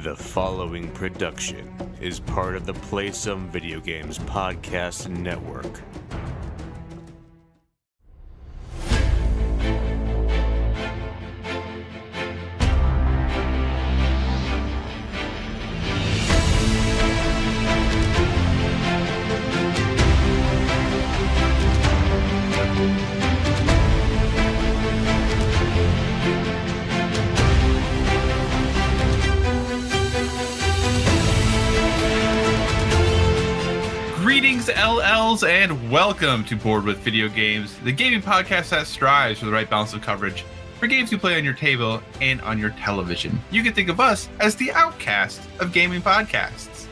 The following production is part of the Play Some Video Games podcast network. LLs, and welcome to Board with Video Games, the gaming podcast that strives for the right balance of coverage for games you play on your table and on your television. You can think of us as the outcast of gaming podcasts.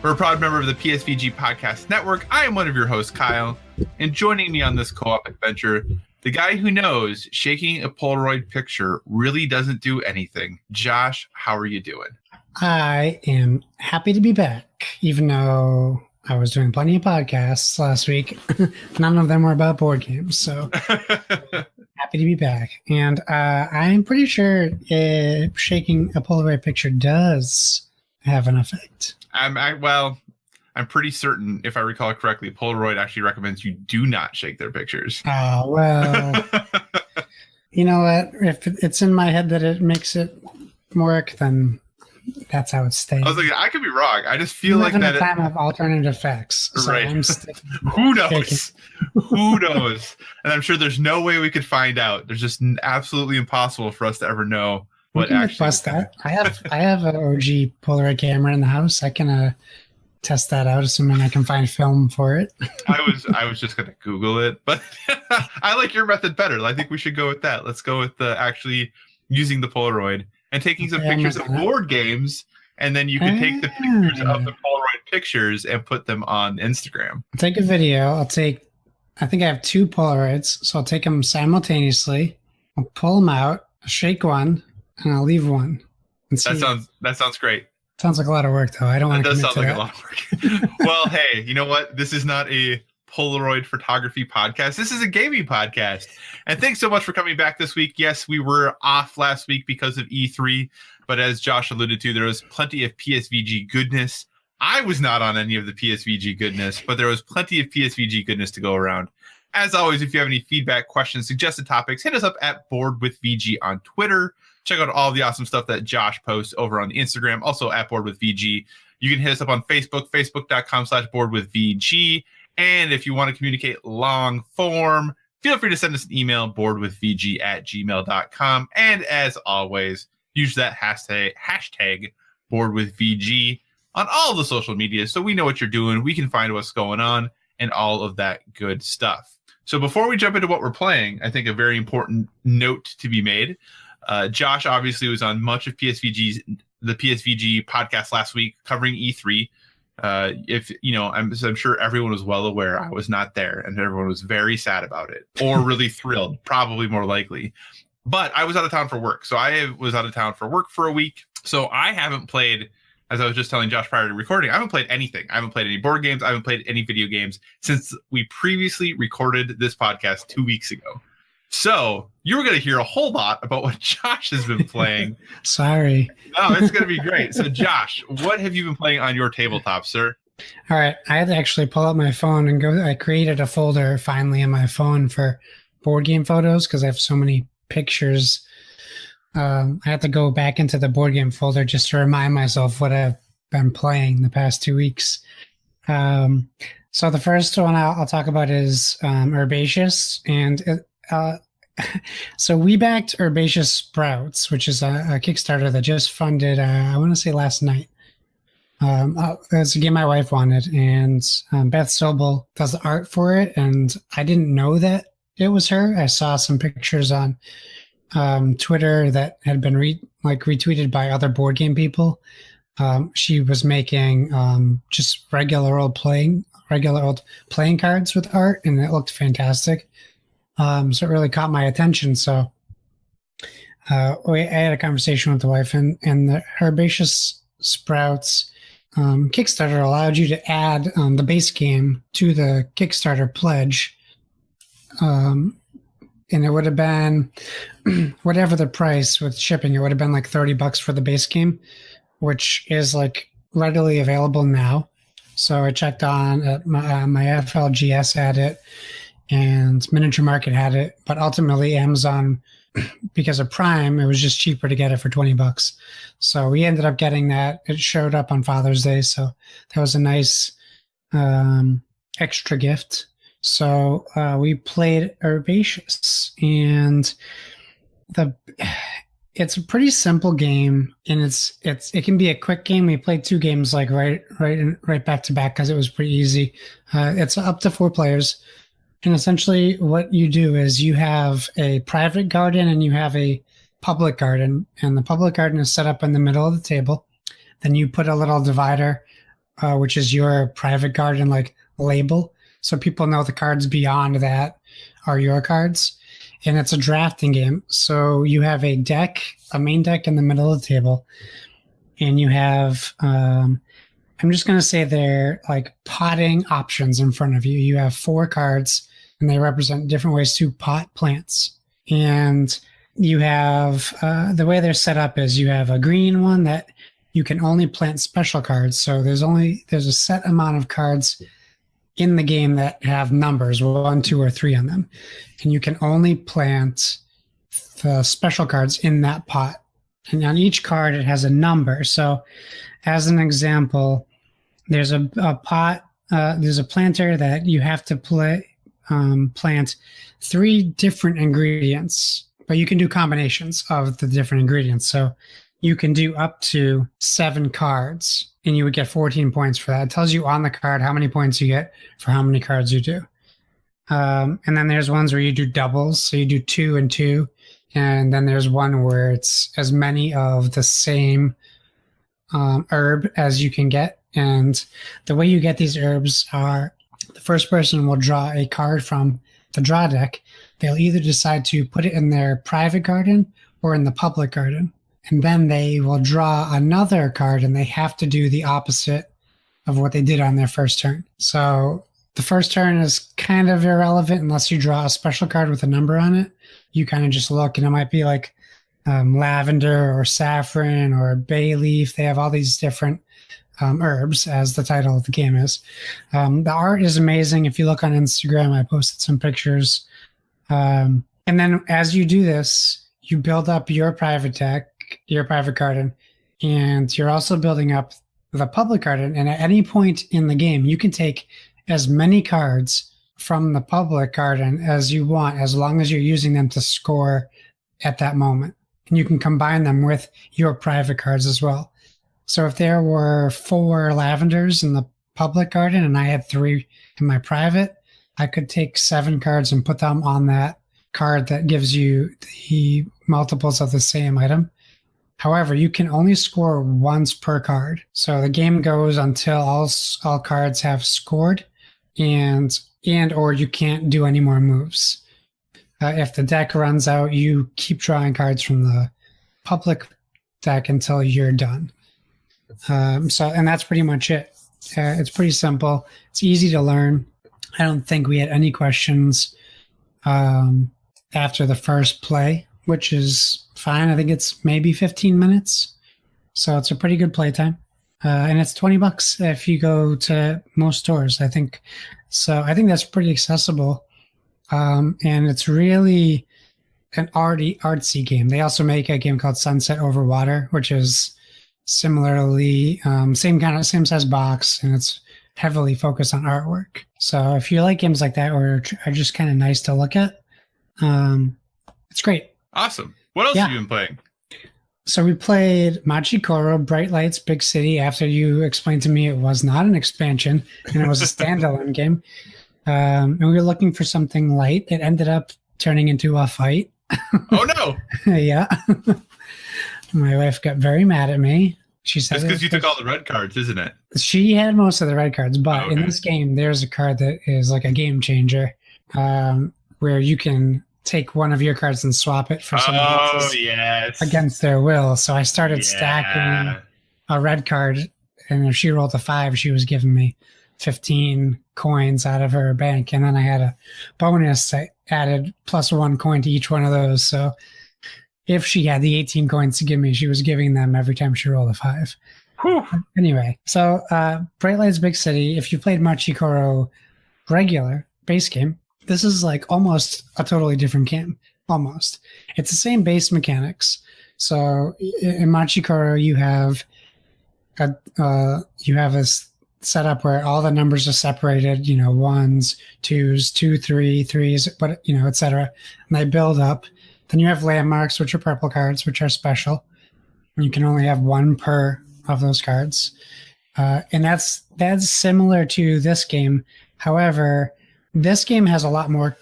We're a proud member of the PSVG podcast network. I am one of your hosts, Kyle, and joining me on this co-op adventure, the guy who knows shaking a Polaroid picture really doesn't do anything. Josh, how are you doing? I am happy to be back, even though I was doing plenty of podcasts last week. None of them were about board games, so happy to be back. And I'm pretty sure shaking a Polaroid picture does have an effect. I'm pretty certain, if I recall correctly, Polaroid actually recommends you do not shake their pictures. Oh, well, you know what? If it's in my head that it makes it work, then that's how it stays. I was like, I could be wrong. I just feel like that. Time of alternative facts, so right? Who knows? Who knows? And I'm sure there's no way we could find out. There's just absolutely impossible for us to ever know what actually. Bust that. I have an OG Polaroid camera in the house. I can test that out, assuming I can find film for it. I was just gonna Google it, but I like your method better. I think we should go with that. Let's go with actually using the Polaroid and taking some pictures of board games, and then you can take the pictures of the Polaroid pictures and put them on Instagram. I'll take a video. I think I have two Polaroids, so I'll take them simultaneously. I'll pull them out, I'll shake one, and I'll leave one. And see. That sounds great. Sounds like a lot of work, though. I don't want to commit to that. That does sound like a lot of work. Well, hey, you know what? This is not a Polaroid photography podcast. This is a gaming podcast. And thanks so much for coming back this week. Yes, we were off last week because of E3, but as Josh alluded to, there was plenty of PSVG goodness. I was not on any of the PSVG goodness, but there was plenty of PSVG goodness to go around. As always, if you have any feedback, questions, suggested topics, hit us up at Board with VG on Twitter. Check out all the awesome stuff that Josh posts over on the Instagram, also at Board with VG. You can hit us up on Facebook, facebook.com/boardwithvg. And if you want to communicate long form, feel free to send us an email, boardwithvg@gmail.com. And as always, use that hashtag boardwithvg on all the social media so we know what you're doing, we can find what's going on, and all of that good stuff. So before we jump into what we're playing, I think a very important note to be made. Josh obviously was on much of the PSVG podcast last week covering E3. If you know, I'm sure everyone was well aware I was not there, and everyone was very sad about it, or really thrilled, probably more likely. But I was out of town for work, so I was out of town for work for a week. So I haven't played, as I was just telling Josh prior to recording, I haven't played anything. I haven't played any board games. I haven't played any video games since we previously recorded this podcast 2 weeks ago. So you were going to hear a whole lot about what Josh has been playing. Sorry. Oh, it's going to be great. So Josh, what have you been playing on your tabletop, sir? All right. I had to actually pull out my phone and go. I created a folder finally in my phone for board game photos because I have so many pictures. I had to go back into the board game folder just to remind myself what I've been playing the past 2 weeks. So the first one I'll talk about is Herbaceous, and so we backed Herbaceous Sprouts, which is a Kickstarter that just funded, I want to say last night. It's a game my wife wanted, and Beth Sobel does the art for it, and I didn't know that it was her. I saw some pictures on Twitter that had been retweeted by other board game people. She was making just regular old playing cards with art, and it looked fantastic. So it really caught my attention. So I had a conversation with the wife, and the Herbaceous Sprouts Kickstarter allowed you to add the base game to the Kickstarter pledge. And it would have been whatever the price with shipping, it would have been like $30 for the base game. which is like readily available now. So I checked on my FLGS had it, and Miniature Market had it, but ultimately Amazon, because of Prime, it was just cheaper to get it for $20. So we ended up getting that. It showed up on Father's Day, so that was a nice extra gift. So we played Herbaceous, and it's a pretty simple game, and it can be a quick game. We played 2 games like right back to back because it was pretty easy. It's up to 4 players, and essentially what you do is you have a private garden and you have a public garden, and the public garden is set up in the middle of the table. Then you put a little divider, which is your private garden like label, so people know the cards beyond that are your cards. And it's a drafting game. So you have a main deck in the middle of the table. And you have, I'm just going to say they're like potting options in front of you. You have 4 cards, and they represent different ways to pot plants. And you have, the way they're set up is you have a green one that you can only plant special cards. So there's a set amount of cards in the game that have numbers 1, 2, or 3 on them, and you can only plant the special cards in that pot. And on each card, it has a number. So, as an example, there's a pot. There's a planter that you have to plant 3 different ingredients, but you can do combinations of the different ingredients. So, you can do up to 7 cards, and you would get 14 points for that. It tells you on the card how many points you get for how many cards you do. And then there's ones where you do doubles. So you do 2 and 2. And then there's one where it's as many of the same herb as you can get. And the way you get these herbs are the first person will draw a card from the draw deck. They'll either decide to put it in their private garden or in the public garden. And then they will draw another card, and they have to do the opposite of what they did on their first turn. So the first turn is kind of irrelevant unless you draw a special card with a number on it. You kind of just look, and it might be like lavender or saffron or bay leaf. They have all these different herbs, as the title of the game is. The art is amazing. If you look on Instagram, I posted some pictures. And then as you do this, you build up your private deck, your private garden, and you're also building up the public garden. And at any point in the game, you can take as many cards from the public garden as you want, as long as you're using them to score at that moment. And you can combine them with your private cards as well. So if there were 4 lavenders in the public garden and I had 3 in my private, I could take 7 cards and put them on that card that gives you the multiples of the same item. However, you can only score once per card. So the game goes until all cards have scored, and or you can't do any more moves. If the deck runs out, you keep drawing cards from the public deck until you're done. And that's pretty much it. It's pretty simple. It's easy to learn. I don't think we had any questions after the first play, which is fine. I think it's maybe 15 minutes. So it's a pretty good playtime. And it's $20 if you go to most stores, I think. So I think that's pretty accessible. And it's really an artsy game. They also make a game called Sunset Over Water, which is similarly same size box, and it's heavily focused on artwork. So if you like games like that or are just kind of nice to look at, it's great. Awesome. What else have you been playing? So we played Machi Koro Bright Lights Big City after you explained to me it was not an expansion and it was a standalone game. And we were looking for something light. It ended up turning into a fight. Oh, no. Yeah. My wife got very mad at me. She said it's because you took all the red cards, isn't it? She had most of the red cards, but in this game, there's a card that is like a game changer, where you can take one of your cards and swap it for someone else's against their will. So I started stacking a red card, and if she rolled a 5, she was giving me 15 coins out of her bank, and then I had a bonus that added +1 coin to each one of those. So if she had the 18 coins to give me, she was giving them every time she rolled a 5. Whew. Anyway, so Bright Lights Big City, if you played Machi Koro regular base game, this is like almost a totally different game. Almost. It's the same base mechanics. So in Machi Koro, you have a setup where all the numbers are separated, ones, twos, 2, 3, threes, but etc. And they build up. Then you have landmarks, which are purple cards, which are special. You can only have one per of those cards. And that's similar to this game. However, this game has a lot more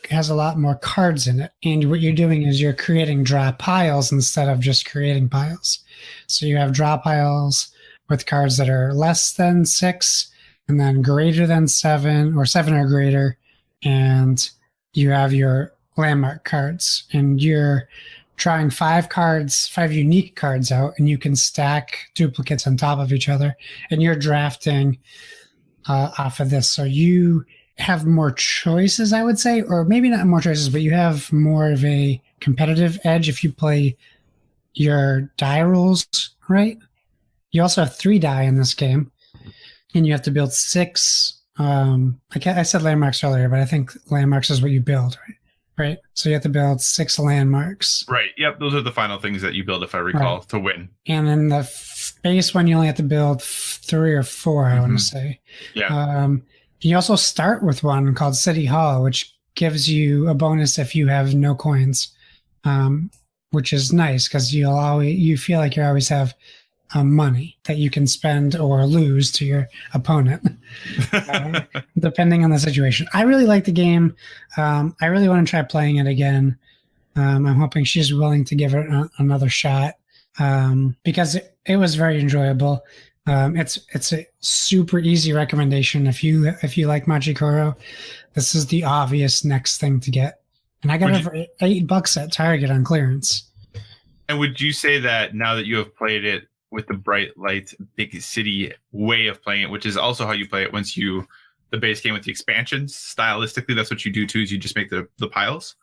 cards in it. And what you're doing is you're creating draw piles instead of just creating piles. So you have draw piles with cards that are less than 6 and then greater than 7 or 7 or greater. And you have your landmark cards, and you're trying 5 unique cards out, and you can stack duplicates on top of each other, and you're drafting off of this. So you have more choices, I would say, or maybe not more choices, but you have more of a competitive edge if you play your die rolls right. You also have 3 die in this game, and you have to build 6. I said landmarks earlier, but I think landmarks is what you build, right? So you have to build 6 landmarks. Right. Yep. Those are the final things that you build, if I recall, to win. And in the base one, you only have to build 3 or 4, I want to say. Yeah. You also start with one called City Hall, which gives you a bonus if you have no coins, which is nice because you feel like you always have money that you can spend or lose to your opponent, depending on the situation. I really like the game. I really want to try playing it again. I'm hoping she's willing to give it another shot because it was very enjoyable. It's a super easy recommendation. If you like Machi Koro, this is the obvious next thing to get. And I got it for $8 at Target on clearance. And would you say that now that you have played it with the Bright Lights Big City way of playing it, which is also how you play it once the base game with the expansions, stylistically, that's what you do too, is you just make the piles.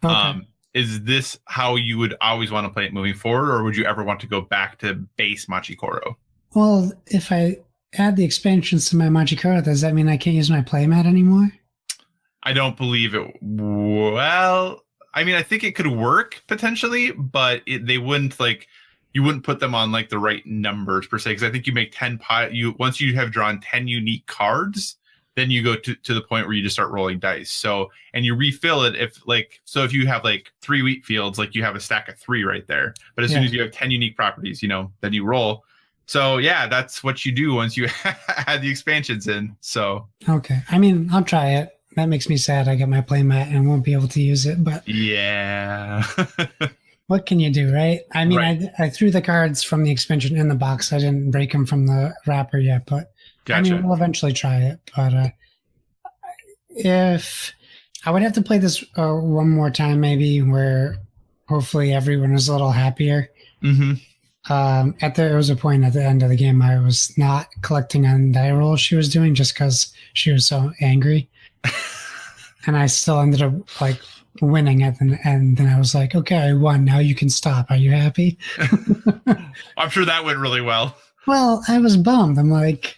Okay. Is this how you would always want to play it moving forward, or would you ever want to go back to base Machi Koro? Well, if I add the expansions to my Machi Koro, does that mean I can't use my playmat anymore? I don't believe it. Well, I mean, I think it could work potentially, but they wouldn't you wouldn't put them on the right numbers per se, because I think you make 10 once you have drawn 10 unique cards, then you go to the point where you just start rolling dice. So, and you refill it if you have 3 wheat fields, you have a stack of 3 right there. But as soon as you have 10 unique properties, then you roll. So yeah, that's what you do once you add the expansions in. So okay, I mean, I'll try it. That makes me sad. I got my playmat and won't be able to use it, but yeah. What can you do, right? I mean, right. I threw the cards from the expansion in the box. I didn't break them from the wrapper yet, but gotcha. I mean, we'll eventually try it. But if I would have to play this one more time, maybe, where hopefully everyone was a little happier. Mm-hmm. There was a point at the end of the game I was not collecting on die rolls she was doing just because she was so angry, and I still ended up winning at the end. Then I was like, okay, I won. Now you can stop. Are you happy? I'm sure that went really well. Well, I was bummed. I'm like,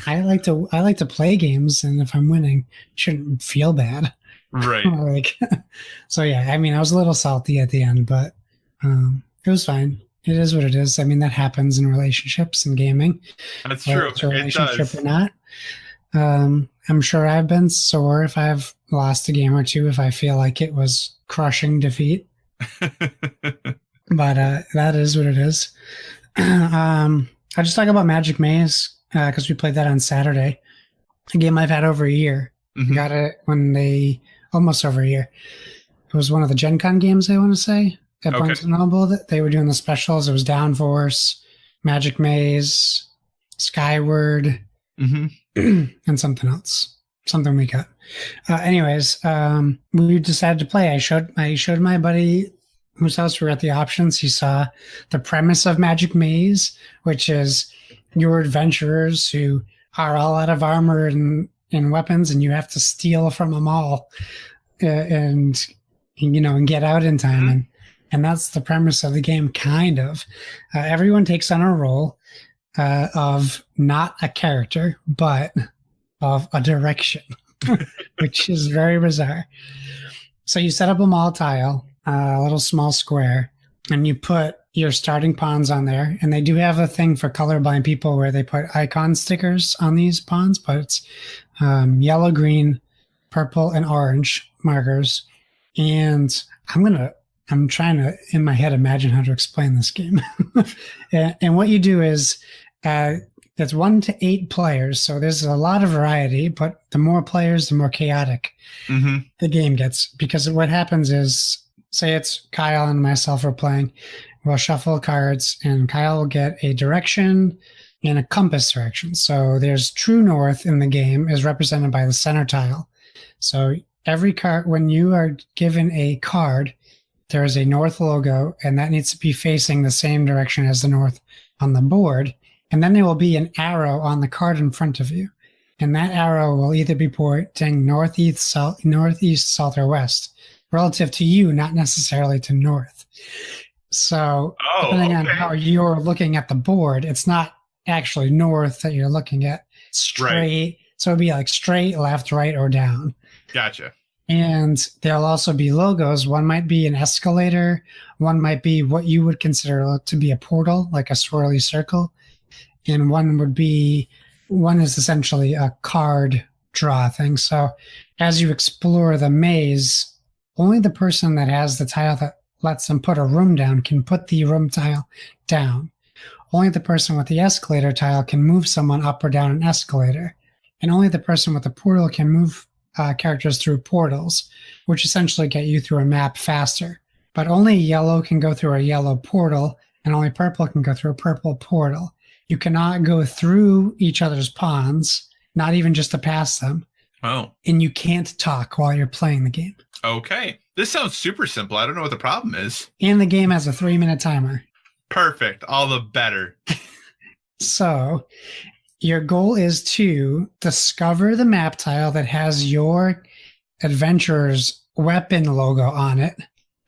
I like to play games, and if I'm winning, I shouldn't feel bad. Right. So yeah, I mean, I was a little salty at the end, but it was fine. It is what it is. I mean, that happens in relationships and gaming. That's true. It's a relationship or not. I'm sure I've been sore if I've lost a game or two, if I feel like it was crushing defeat. But that is what it is. I'll just talk about Magic Maze because we played that on Saturday. A game I've had over a year. Mm-hmm. Got it almost over a year. It was one of the Gen Con games, I want to say. At Barnes & Noble, that they were doing the specials. It was Downforce, Magic Maze, Skyward, mm-hmm. and something else. Something we got. Anyways, we decided to play. I showed my buddy whose house we were at the options. He saw the premise of Magic Maze, which is you're adventurers who are all out of armor and weapons, and you have to steal from them all and get out in time. And that's the premise of the game, kind of. Everyone takes on a role of not a character, but of a direction, which is very bizarre. So you set up a mall tile, a little small square, and you put your starting pawns on there. And they do have a thing for colorblind people where they put icon stickers on these pawns, but it's yellow, green, purple, and orange markers. And I'm trying to, in my head, imagine how to explain this game. And what you do is it's 1 to 8 players. So there's a lot of variety, but the more players, the more chaotic the game gets. Because what happens is, say it's Kyle and myself are playing, we'll shuffle cards and Kyle will get a direction and a compass direction. So there's true north in the game is represented by the center tile. So every card, when you are given a card, there is a north logo, and that needs to be facing the same direction as the north on the board. And then there will be an arrow on the card in front of you. And that arrow will either be pointing northeast, south, or west, relative to you, not necessarily to north. So depending on how you're looking at the board, it's not actually north that you're looking at. Straight. Right. So it'd be like straight, left, right, or down. Gotcha. And there'll also be logos. One might be an escalator. One might be what you would consider to be a portal, like a swirly circle. And one is essentially a card draw thing. So as you explore the maze, only the person that has the tile that lets them put a room down can put the room tile down. Only the person with the escalator tile can move someone up or down an escalator. And only the person with the portal can move characters through portals, which essentially get you through a map faster. But only yellow can go through a yellow portal, and only purple can go through a purple portal. You cannot go through each other's pawns, not even just to pass them. Oh. And you can't talk while you're playing the game. Okay. This sounds super simple. I don't know what the problem is. And the game has a 3-minute timer. Perfect. All the better. So your goal is to discover the map tile that has your adventurer's weapon logo on it,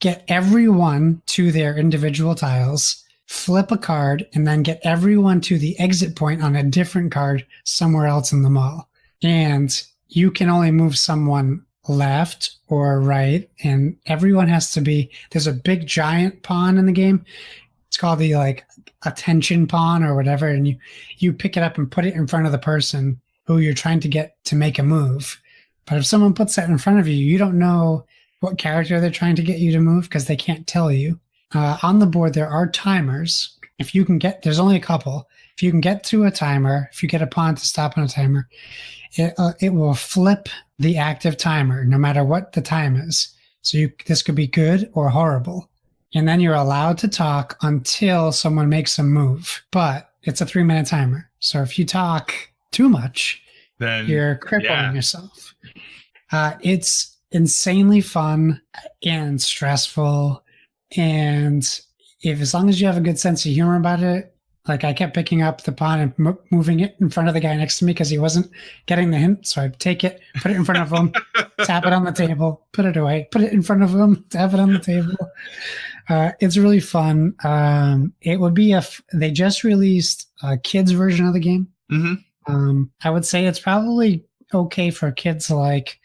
get everyone to their individual tiles, flip a card, and then get everyone to the exit point on a different card somewhere else in the mall. And you can only move someone left or right, and everyone has to be, there's a big giant pawn in the game. It's called the attention pawn or whatever, and you pick it up and put it in front of the person who you're trying to get to make a move. But if someone puts that in front of you, you don't know what character they're trying to get you to move because they can't tell you. On the board, there are timers. If you can get, there's only a couple. If you can get to a timer, if you get a pawn to stop on a timer, it will flip the active timer no matter what the time is. So this could be good or horrible. And then you're allowed to talk until someone makes a move. But it's a 3-minute timer. So if you talk too much, then you're crippling yourself. It's insanely fun and stressful. And as long as you have a good sense of humor about it, like I kept picking up the pawn and moving it in front of the guy next to me because he wasn't getting the hint. So I'd take it, put it in front of him, tap it on the table, put it away, put it in front of him, tap it on the table. It's really fun. It would be they just released a kids version of the game. Mm-hmm. I would say it's probably okay for kids, like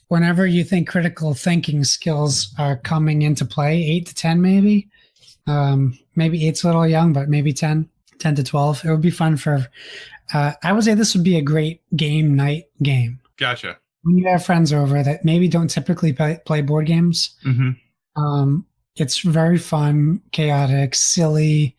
whenever you think critical thinking skills are coming into play, 8 to 10 maybe. Maybe 8's a little young, but maybe 10 to 12. It would be fun for, I would say this would be a great game night game. Gotcha. When you have friends over that maybe don't typically play board games, it's very fun, chaotic, silly,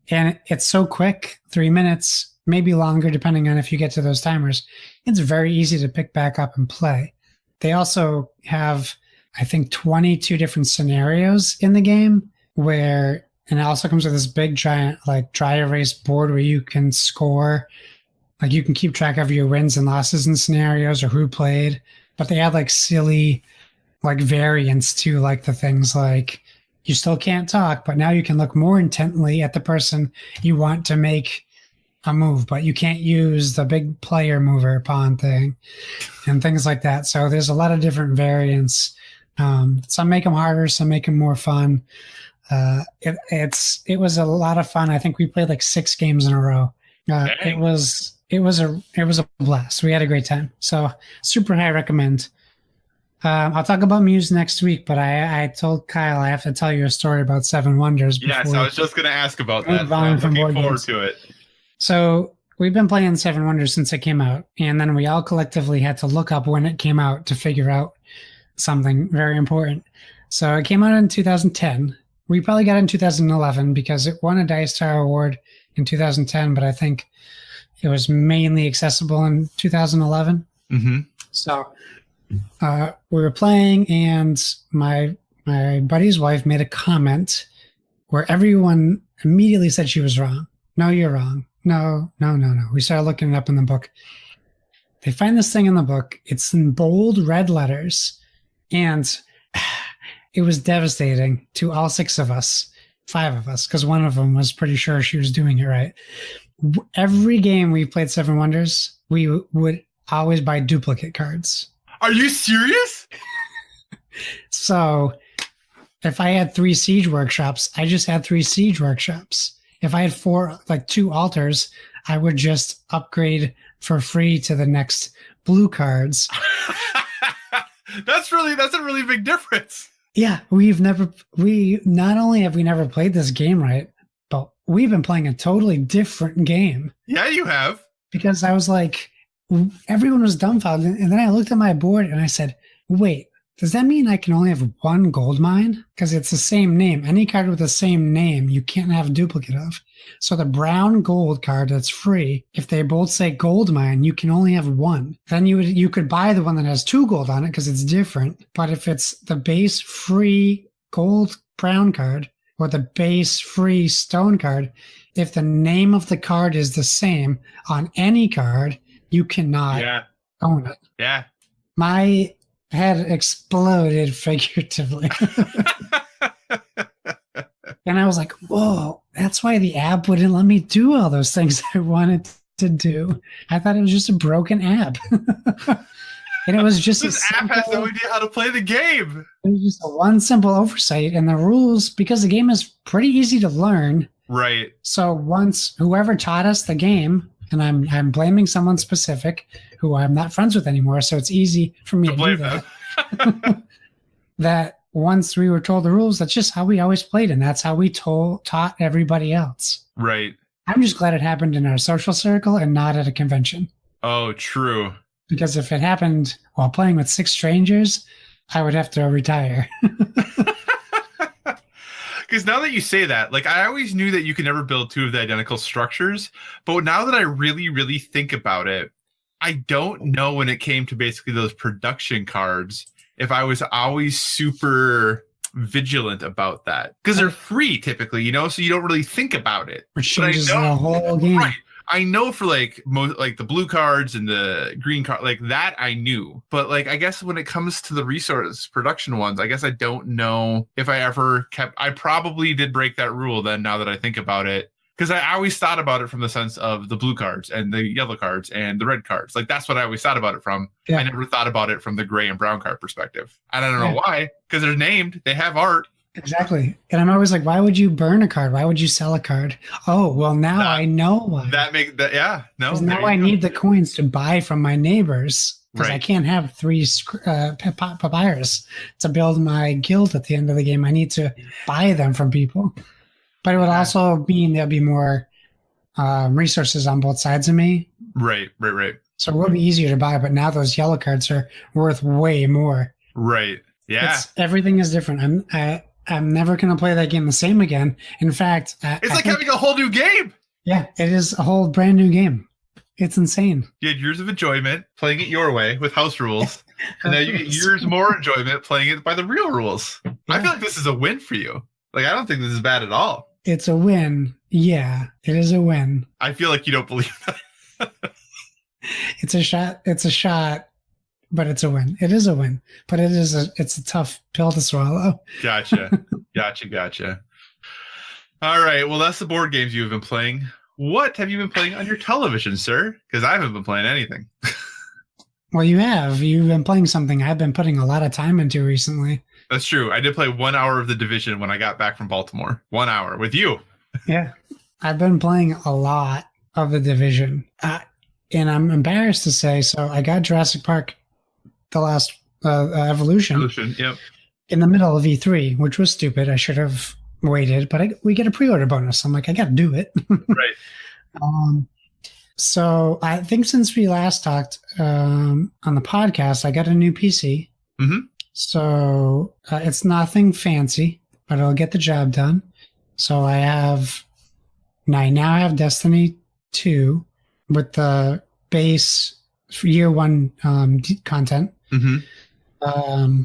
and it's so quick, 3 minutes, maybe longer depending on if you get to those timers. It's very easy to pick back up and play. They also have, I think, 22 different scenarios in the game where, and it also comes with this big giant dry erase board where you can score, you can keep track of your wins and losses in scenarios or who played, but they add silly variants to the things you still can't talk, but now you can look more intently at the person you want to make a move, but you can't use the big player mover pawn thing and things like that. So there's a lot of different variants Some make them harder, some make them more fun. It was a lot of fun. I think we played like 6 games in a row. It was a blast. We had a great time. So super high recommend. I'll talk about Muse next week, but I told Kyle I have to tell you a story about Seven Wonders. Yes, I was just going to ask about that. So I'm looking forward to it. So we've been playing Seven Wonders since it came out, and then we all collectively had to look up when it came out to figure out something very important. So it came out in 2010. We probably got it in 2011 because it won a Dice Tower Award in 2010, but I think it was mainly accessible in 2011. Mm-hmm. So we were playing, and my buddy's wife made a comment where everyone immediately said she was wrong. No, you're wrong. No. We started looking it up in the book. They find this thing in the book. It's in bold red letters, and it was devastating to all 6 of us, 5 of us, because one of them was pretty sure she was doing it right. Every game we played Seven Wonders, we would always buy duplicate cards. Are you serious? So if I had 3 siege workshops, I just had 3 siege workshops. If I had 4, like 2 altars, I would just upgrade for free to the next blue cards. That's a really big difference. Yeah, not only have we never played this game right, but we've been playing a totally different game. Yeah, you have. Because I was like, everyone was dumbfounded. And then I looked at my board and I said, wait, does that mean I can only have 1 gold mine? Because it's the same name. Any card with the same name, you can't have a duplicate of. So the brown gold card that's free, if they both say gold mine, you can only have 1. Then you could buy the one that has 2 gold on it because it's different. But if it's the base free gold brown card or the base free stone card, if the name of the card is the same on any card, you cannot own it. Yeah. My head exploded figuratively. And I was like, whoa, that's why the app wouldn't let me do all those things I wanted to do. I thought it was just a broken app. And it was just this app has no idea how to play the game. It was just one simple oversight, and the rules, because the game is pretty easy to learn. Right. So once whoever taught us the game, and I'm blaming someone specific who I'm not friends with anymore, so it's easy for me to do that. That once we were told the rules, that's just how we always played, and that's how we taught everybody else. Right. I'm just glad it happened in our social circle and not at a convention. Oh, true. Because if it happened while playing with 6 strangers, I would have to retire. Because now that you say that, like, I always knew that you could never build 2 of the identical structures. But now that I really, really think about it, I don't know when it came to basically those production cards, if I was always super vigilant about that. Because they're free typically, so you don't really think about it. Which changes the whole game. Right. I know for like the blue cards and the green card, like that I knew. But like, I guess when it comes to the resource production ones, I guess I don't know if I ever I probably did break that rule then, now that I think about it. Because I always thought about it from the sense of the blue cards and the yellow cards and the red cards. Like, that's what I always thought about it from. Yeah. I never thought about it from the gray and brown card perspective. And I don't know why, because they're named, they have art. Exactly. And I'm always like, why would you burn a card? Why would you sell a card? Oh, well, now I know why. Now I need the coins to buy from my neighbors, because I can't have 3 papyrus to build my guild at the end of the game. I need to buy them from people. But it would also mean there'll be more resources on both sides of me. Right. So it will be easier to buy, but now those yellow cards are worth way more. Right. Yeah. Everything is different. I'm never going to play that game the same again. In fact, it's like having a whole new game. Yeah, it is a whole brand new game. It's insane. You had years of enjoyment playing it your way with house rules. And now you get years more enjoyment playing it by the real rules. Yeah. I feel like this is a win for you. Like, I don't think this is bad at all. It's a win. Yeah, it is a win. I feel like you don't believe that. It's a shot, but it's a win. It is a win, but it's a tough pill to swallow. Gotcha. All right. Well, that's the board games you've been playing. What have you been playing on your television, sir? Because I haven't been playing anything. Well, you have. You've been playing something I've been putting a lot of time into recently. That's true. I did play 1 hour of The Division when I got back from Baltimore. 1 hour with you. Yeah. I've been playing a lot of The Division. And I'm embarrassed to say, so I got Jurassic Park, the last Evolution. Yep. In the middle of E3, which was stupid. I should have waited, but we get a pre-order bonus. I'm like, I got to do it. Right. So I think since we last talked on the podcast, I got a new PC. Mm-hmm. So it's nothing fancy, but it'll get the job done. So I now have Destiny 2 with the base year one content. Mm-hmm.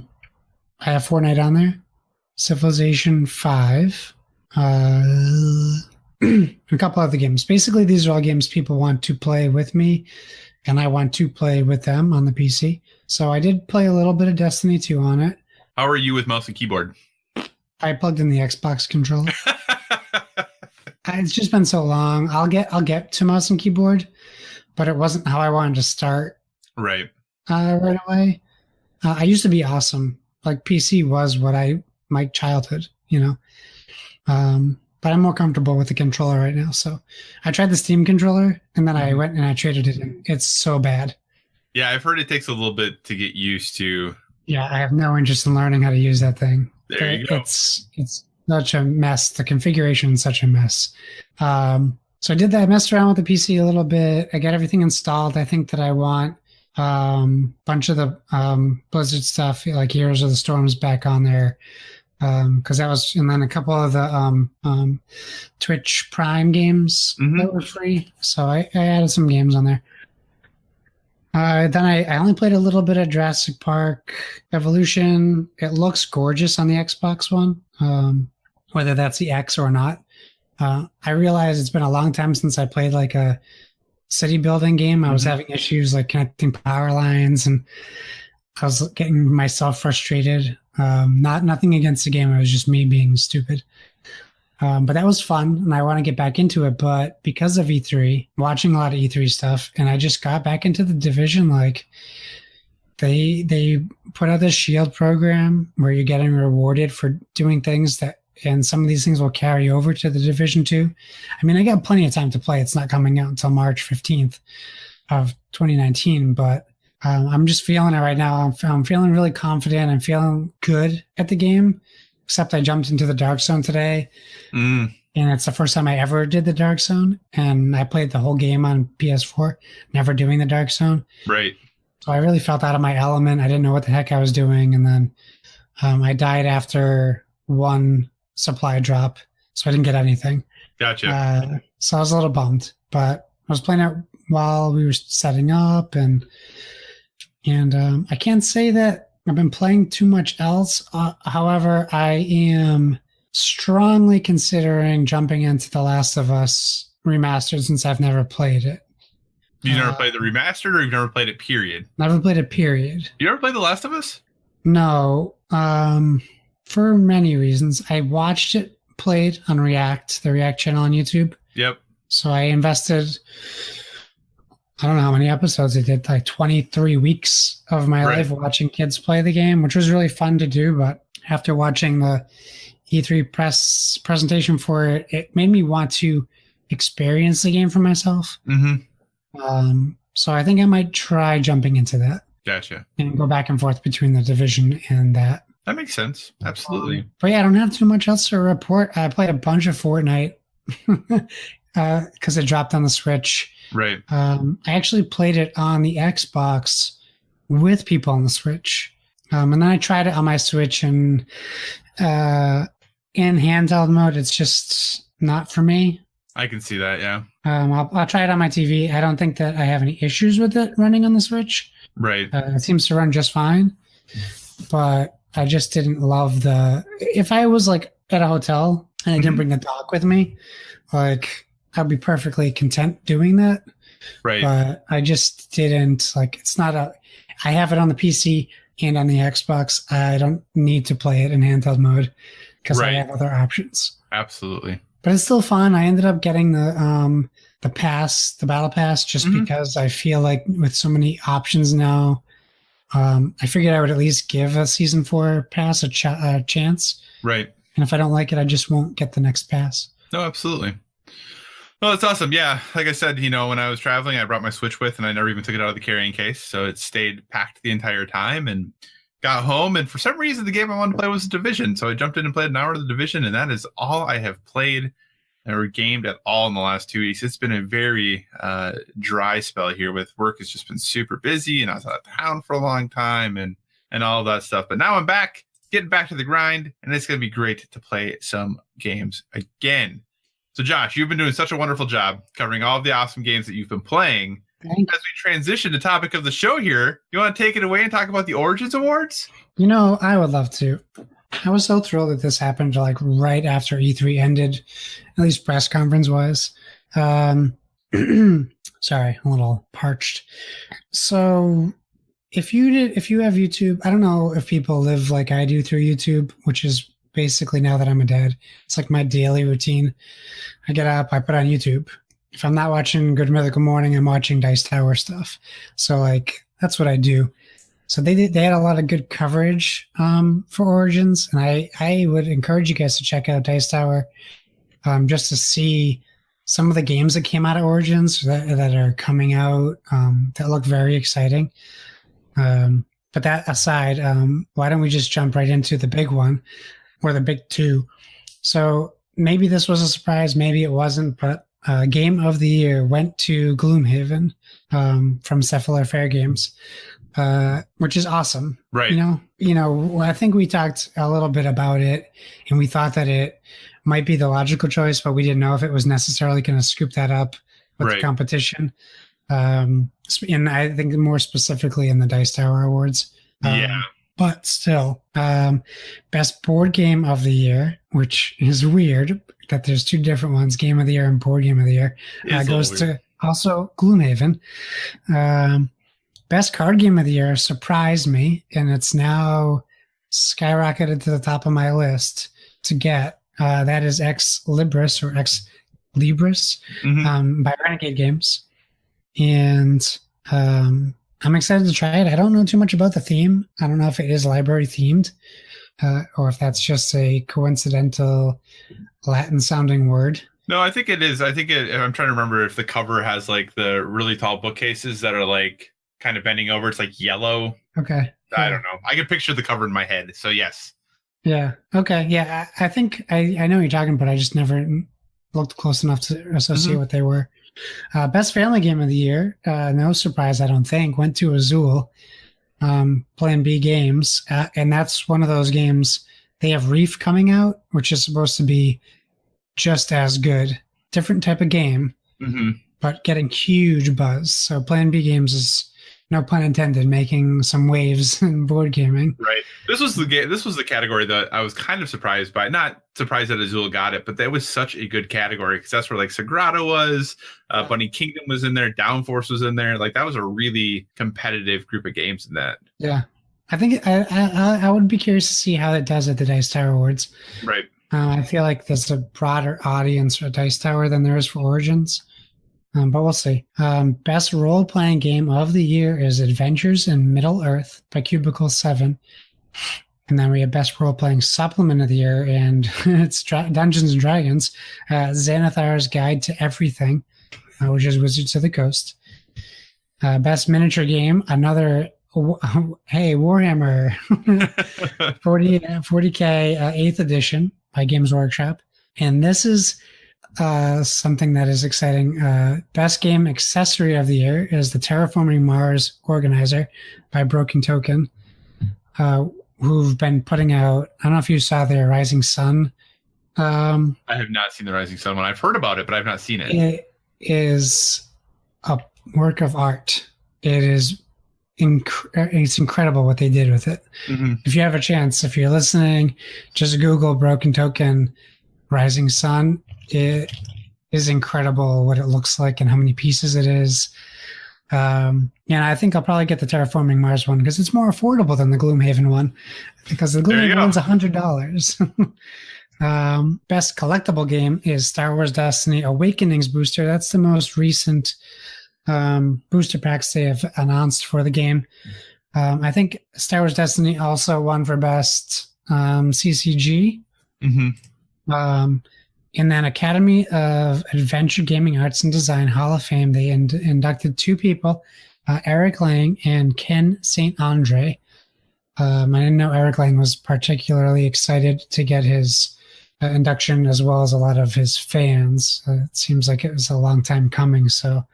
I have Fortnite on there, Civilization 5, a couple other games. Basically, these are all games people want to play with me, and I want to play with them on the PC. So I did play a little bit of Destiny 2 on it. How are you with mouse and keyboard? I plugged in the Xbox controller. It's just been so long. I'll get to mouse and keyboard, but it wasn't how I wanted to start. Right. Right away. I used to be awesome. Like PC was my childhood, but I'm more comfortable with the controller right now. So I tried the Steam controller and then I went and I traded it in. It's so bad. Yeah, I've heard it takes a little bit to get used to. Yeah, I have no interest in learning how to use that thing. There you go. It's such a mess. The configuration is such a mess. So I did that. I messed around with the PC a little bit. I got everything installed. I think that I want bunch of the Blizzard stuff, like Heroes of the Storms, back on there, because that was, and then a couple of the Twitch Prime games that were free. So I added some games on there. Then I only played a little bit of Jurassic Park Evolution. It looks gorgeous on the Xbox One, whether that's the X or not. I realize it's been a long time since I played like a city building game. I was having issues like connecting power lines, and I was getting myself frustrated. Nothing against the game. It was just me being stupid. But that was fun, and I want to get back into it. But because of E3, watching a lot of E3 stuff, and I just got back into the Division. Like they put out this Shield program where you're getting rewarded for doing things that, and some of these things will carry over to the Division 2. I mean, I got plenty of time to play. It's not coming out until March 15th of 2019, but I'm just feeling it right now. I'm feeling really confident. I'm feeling good at the game, except I jumped into the Dark Zone today. And it's the first time I ever did the Dark Zone. And I played the whole game on PS4, never doing the Dark Zone. Right. So I really felt out of my element. I didn't know what the heck I was doing. And then I died after one supply drop, so I didn't get anything. Gotcha. So I was a little bummed, but I was playing it while we were setting up, and I can't say that I've been playing too much else. However, I am strongly considering jumping into The Last of Us Remastered since I've never played it. You've never played the remastered, or you've never played it, period? Never played it, period. You ever played The Last of Us? No. For many reasons. I watched it played on React, the React channel on YouTube. Yep. So I invested, I don't know how many episodes I did, like 23 weeks of my life watching kids play the game, which was really fun to do. But after watching the E3 presentation for it, it made me want to experience the game for myself. So I think I might try jumping into that. Gotcha. And go back and forth between the Division and that. That makes sense. Absolutely. But yeah, I don't have too much else to report. I played a bunch of Fortnite because it dropped on the Switch. Right. I actually played it on the Xbox with people on the Switch. And then I tried it on my Switch, and in handheld mode, it's just not for me. I can see that, yeah. I'll try it on my TV. I don't think that I have any issues with it running on the Switch. Right. It seems to run just fine. But I just didn't love if I was like at a hotel and I didn't bring the dog with me, like I'd be perfectly content doing that. Right. But I just didn't I have it on the PC and on the Xbox. I don't need to play it in handheld mode because I have other options. Absolutely. but it's still fun. I ended up getting the pass, the battle pass, just because I feel like with so many options now, I figured I would at least give a season 4 pass a chance. Right. And if I don't like it, I just won't get the next pass. No, absolutely. Well, that's awesome. Yeah, like I said, when I was traveling, I brought my Switch with, and I never even took it out of the carrying case, so it stayed packed the entire time. And got home, and for some reason, the game I wanted to play was Division, so I jumped in and played an hour of the Division, and that is all I have played or gamed at all in the last 2 weeks. It's been a very dry spell here with work. It's just been super busy, and I was out of town for a long time, and all of that stuff. But now I'm back, getting back to the grind, and it's going to be great to play some games again. So, Josh, you've been doing such a wonderful job covering all of the awesome games that you've been playing. Thanks. As we transition to topic of the show here, you want to take it away and talk about the Origins Awards? I would love to. I was so thrilled that this happened like right after E3 ended, at least press conference wise. Sorry, a little parched. So if you have YouTube, I don't know if people live like I do through YouTube, which is basically now that I'm a dad, it's like my daily routine. I get up, I put on YouTube. If I'm not watching Good Mythical Morning, I'm watching Dice Tower stuff. So like that's what I do. So they had a lot of good coverage for Origins, and I would encourage you guys to check out Dice Tower just to see some of the games that came out of Origins that are coming out that look very exciting. But that aside, why don't we just jump right into the big one, or the big two? So maybe this was a surprise, maybe it wasn't, but Game of the Year went to Gloomhaven from Cephalofair Fair Games. Which is awesome. Right. I think we talked a little bit about it, and we thought that it might be the logical choice, but we didn't know if it was necessarily going to scoop that up with the competition. And I think more specifically in the Dice Tower Awards. But still, best board game of the year, which is weird that there's two different ones, Game of the Year and Board Game of the Year, goes to also Gloomhaven. Best card game of the year surprised me, and it's now skyrocketed to the top of my list to get. That is Ex Libris by Renegade Games. And I'm excited to try it. I don't know too much about the theme. I don't know if it is library themed or if that's just a coincidental Latin sounding word. No, I think it is. I'm trying to remember if the cover has like the really tall bookcases that are like kind of bending over. It's like yellow. Okay. I don't know. I can picture the cover in my head. So yes. Yeah. Okay. Yeah. I think I know what you're talking about. I just never looked close enough to associate what they were. Best family game of the year. No surprise, I don't think. Went to Azul. Plan B Games. And that's one of those games. They have Reef coming out, which is supposed to be just as good. Different type of game, but getting huge buzz. So Plan B Games is, no pun intended, making some waves in board gaming. Right. This was the category that I was kind of surprised by. Not surprised that Azul got it, but that was such a good category because that's where like Sagrada was, Bunny Kingdom was in there, Downforce was in there. Like that was a really competitive group of games in that. Yeah. I think I would be curious to see how it does at the Dice Tower Awards. Right. I feel like there's a broader audience for Dice Tower than there is for Origins. But we'll see. Best role-playing game of the year is Adventures in Middle-earth by Cubicle 7. And then we have best role-playing supplement of the year, and it's Dungeons & Dragons, Xanathar's Guide to Everything, which is Wizards of the Coast. Best miniature game, another, Warhammer 40K 8th edition by Games Workshop. And this is something that is exciting. Best game accessory of the year is the Terraforming Mars Organizer by Broken Token, who've been putting out, I don't know if you saw their Rising Sun. I have not seen the Rising Sun one. I've heard about it, but I've not seen it. It is a work of art. It is it's incredible what they did with it. If you have a chance, if you're listening, just Google Broken Token Rising Sun. It is incredible what it looks like and how many pieces it is. I think I'll probably get the Terraforming Mars one because it's more affordable than the Gloomhaven one, because the Gloomhaven one's $100. Best collectible game is Star Wars Destiny Awakenings booster. That's the most recent booster packs they have announced for the game. I think Star Wars Destiny also won for best CCG. And then Academy of Adventure Gaming Arts and Design Hall of Fame, they inducted two people, Eric Lang and Ken St. Andre. I didn't know Eric Lang was particularly excited to get his induction, as well as a lot of his fans. It seems like it was a long time coming. So,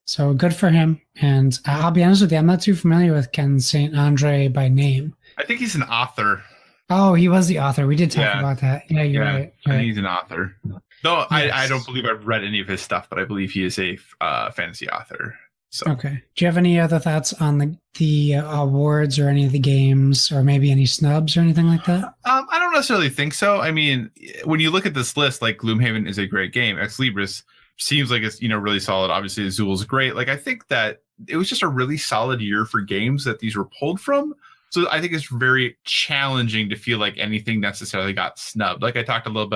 so good for him. And I'll be honest with you, I'm not too familiar with Ken St. Andre by name. I think he's an author. Oh, he was the author. We did talk about that. Yeah, you're right. I think he's an author. Though yes. I don't believe I've read any of his stuff, but I believe he is a fantasy author. So. Okay. Do you have any other thoughts on the awards or any of the games, or maybe any snubs or anything like that? I don't necessarily think so. I mean, when you look at this list, like Gloomhaven is a great game. Ex Libris seems like it's really solid. Obviously, Azul's great. Like I think that it was just a really solid year for games that these were pulled from. So I think it's very challenging to feel like anything necessarily got snubbed. Like I talked a little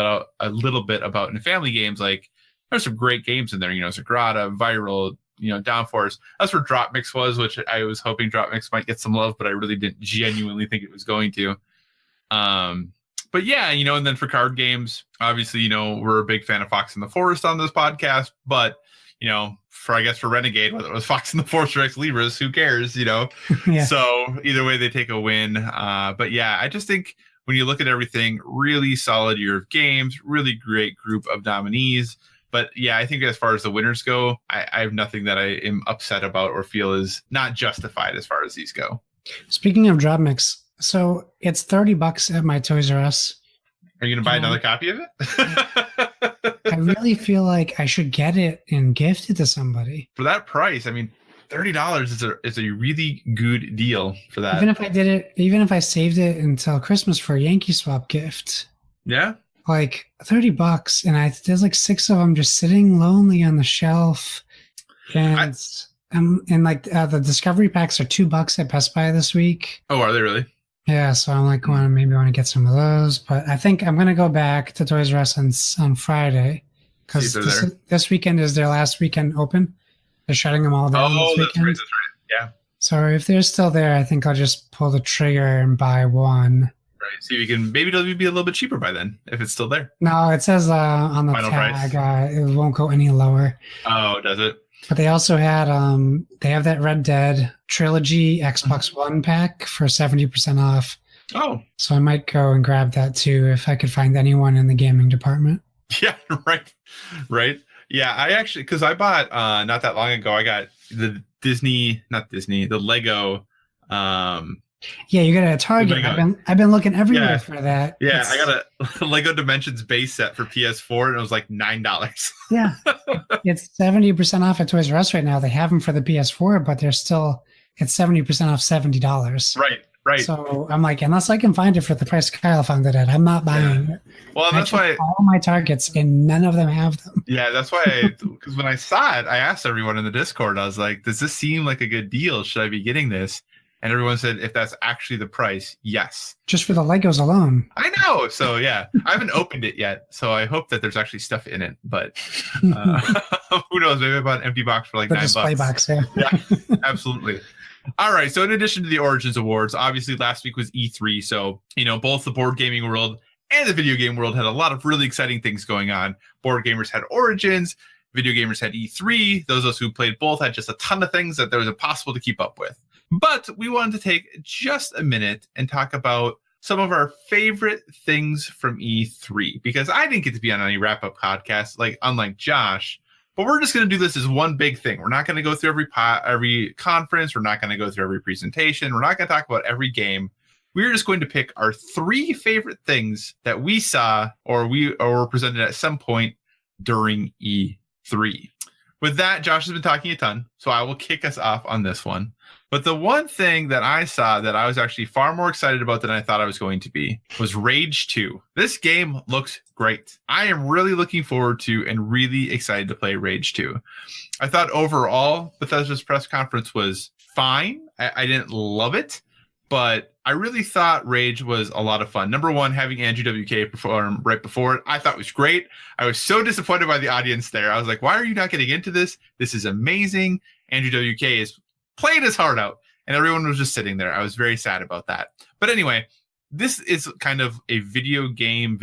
bit about in family games, like there's some great games in there, Sagrada, Viral, Downforce. That's where Drop Mix was, which I was hoping Drop Mix might get some love, but I really didn't genuinely think it was going to. But yeah, and then for card games, obviously, we're a big fan of Fox and the Forest on this podcast, but for Renegade, whether it was Fox and the Forest or Ex Libris, who cares, Yeah. So either way, they take a win. But yeah, I just think when you look at everything, really solid year of games, really great group of nominees. But yeah, I think as far as the winners go, I have nothing that I am upset about or feel is not justified as far as these go. Speaking of Drop Mix, so it's $30 at my Toys R Us. Are you going to buy another copy of it? I really feel like I should get it and gift it to somebody. For that price, I mean, $30 is a really good deal for that. Even if I saved it until Christmas for a Yankee Swap gift. Yeah. Like $30, and there's like 6 of them just sitting lonely on the shelf. And the Discovery packs are $2 at Best Buy this week. Oh, are they really? Yeah, so I'm like, maybe want to get some of those, but I think I'm gonna go back to Toys R Us on Friday because this weekend is their last weekend open. They're shutting them all down. Oh, this weekend. That's right. Yeah. So if they're still there, I think I'll just pull the trigger and buy one. Right. See if you can. Maybe it'll be a little bit cheaper by then if it's still there. No, it says on the final tag it won't go any lower. Oh, does it? But they also had they have that Red Dead Trilogy Xbox One pack for 70% off. Oh. So I might go and grab that too if I could find anyone in the gaming department. Yeah, right. Yeah, I actually, because I bought not that long ago, I got the Lego. Yeah, you got it at Target. I've been looking everywhere for that. Yeah, I got a Lego Dimensions base set for PS4, and it was like $9. Yeah, it's 70% off at Toys R Us right now. They have them for the PS4, but it's 70% off $70. Right. So I'm like, unless I can find it for the price Kyle found it at, I'm not buying it. Well, that's why all my Targets and none of them have them. Yeah, that's why. Because when I saw it, I asked everyone in the Discord. I was like, "Does this seem like a good deal? Should I be getting this?" And everyone said, if that's actually the price, yes. Just for the Legos alone. I know. So, yeah, I haven't opened it yet. So I hope that there's actually stuff in it. But who knows? Maybe I bought an empty box for like $9. Display box, yeah. Yeah, absolutely. All right. So in addition to the Origins Awards, obviously last week was E3. So, both the board gaming world and the video game world had a lot of really exciting things going on. Board gamers had Origins. Video gamers had E3. Those of us who played both had just a ton of things that there was impossible to keep up with. But we wanted to take just a minute and talk about some of our favorite things from E3, because I didn't get to be on any wrap-up podcast, unlike Josh. But we're just going to do this as one big thing. We're not going to go through every conference. We're not going to go through every presentation. We're not going to talk about every game. We're just going to pick our 3 favorite things that we saw or were presented at some point during E3. With that, Josh has been talking a ton, so I will kick us off on this one. But the one thing that I saw that I was actually far more excited about than I thought I was going to be was Rage 2. This game looks great. I am really looking forward to and really excited to play Rage 2. I thought overall Bethesda's press conference was fine. I didn't love it, but I really thought Rage was a lot of fun. Number one, having Andrew WK perform right before it, I thought was great. I was so disappointed by the audience there. I was like, why are you not getting into this? This is amazing. Andrew WK is playing his heart out, and everyone was just sitting there. I was very sad about that. But anyway, this is kind of a video game,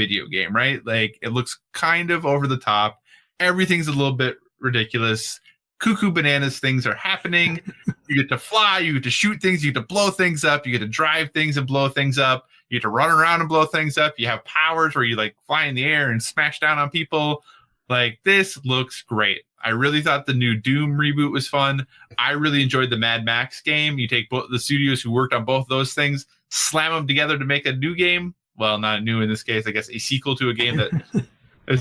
right? Like, it looks kind of over the top. Everything's a little bit ridiculous. Cuckoo bananas things are happening. You get to fly, you get to shoot things, you get to blow things up, you get to drive things and blow things up, you get to run around and blow things up, you have powers where you like fly in the air and smash down on people. Like, this looks great. I really thought the new Doom reboot was fun. I really enjoyed the Mad Max game. You take both the studios who worked on both those things, slam them together to make a new game. Well, not new in this case, I guess a sequel to a game that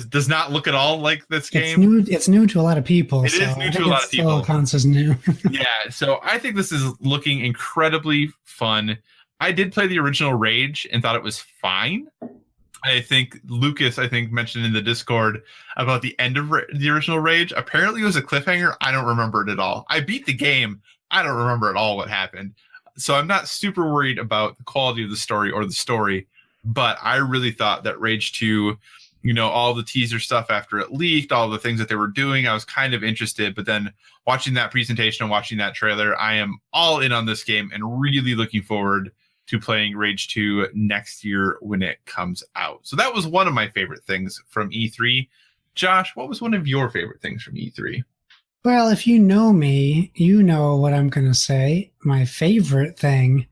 does not look at all like this game. It's new to a lot of people. It is new to a lot of people. Still counts as new. Yeah, so I think this is looking incredibly fun. I did play the original Rage and thought it was fine. I think Lucas, mentioned in the Discord about the end of the original Rage. Apparently it was a cliffhanger. I don't remember it at all. I beat the game. I don't remember at all what happened. So I'm not super worried about the quality of the story, but I really thought that Rage 2, all the teaser stuff after it leaked, all the things that they were doing, I was kind of interested. But then watching that presentation and watching that trailer, I am all in on this game and really looking forward to playing Rage 2 next year when it comes out. So that was one of my favorite things from E3. Josh, what was one of your favorite things from E3? Well, if you know me, you know what I'm going to say. My favorite thing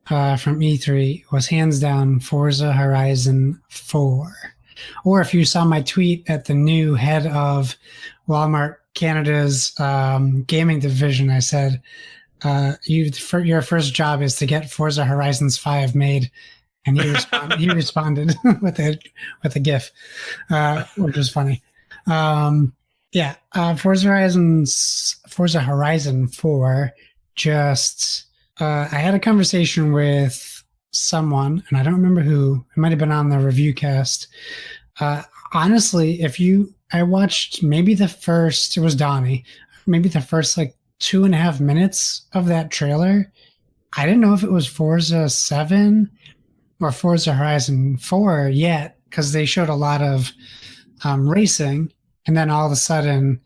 from E3 was hands down Forza Horizon 4. Or if you saw my tweet at the new head of Walmart Canada's gaming division, I said, your first job is to get Forza Horizons 5 made. And he responded with a GIF, which was funny. Forza Horizon 4 just I had a conversation with someone, and I don't remember who. It might have been on the review cast. Honestly, I watched maybe it was Donnie, maybe the first like 2.5 minutes of that trailer. I didn't know if it was Forza 7 or Forza Horizon 4 yet, because they showed a lot of racing, and then all of a sudden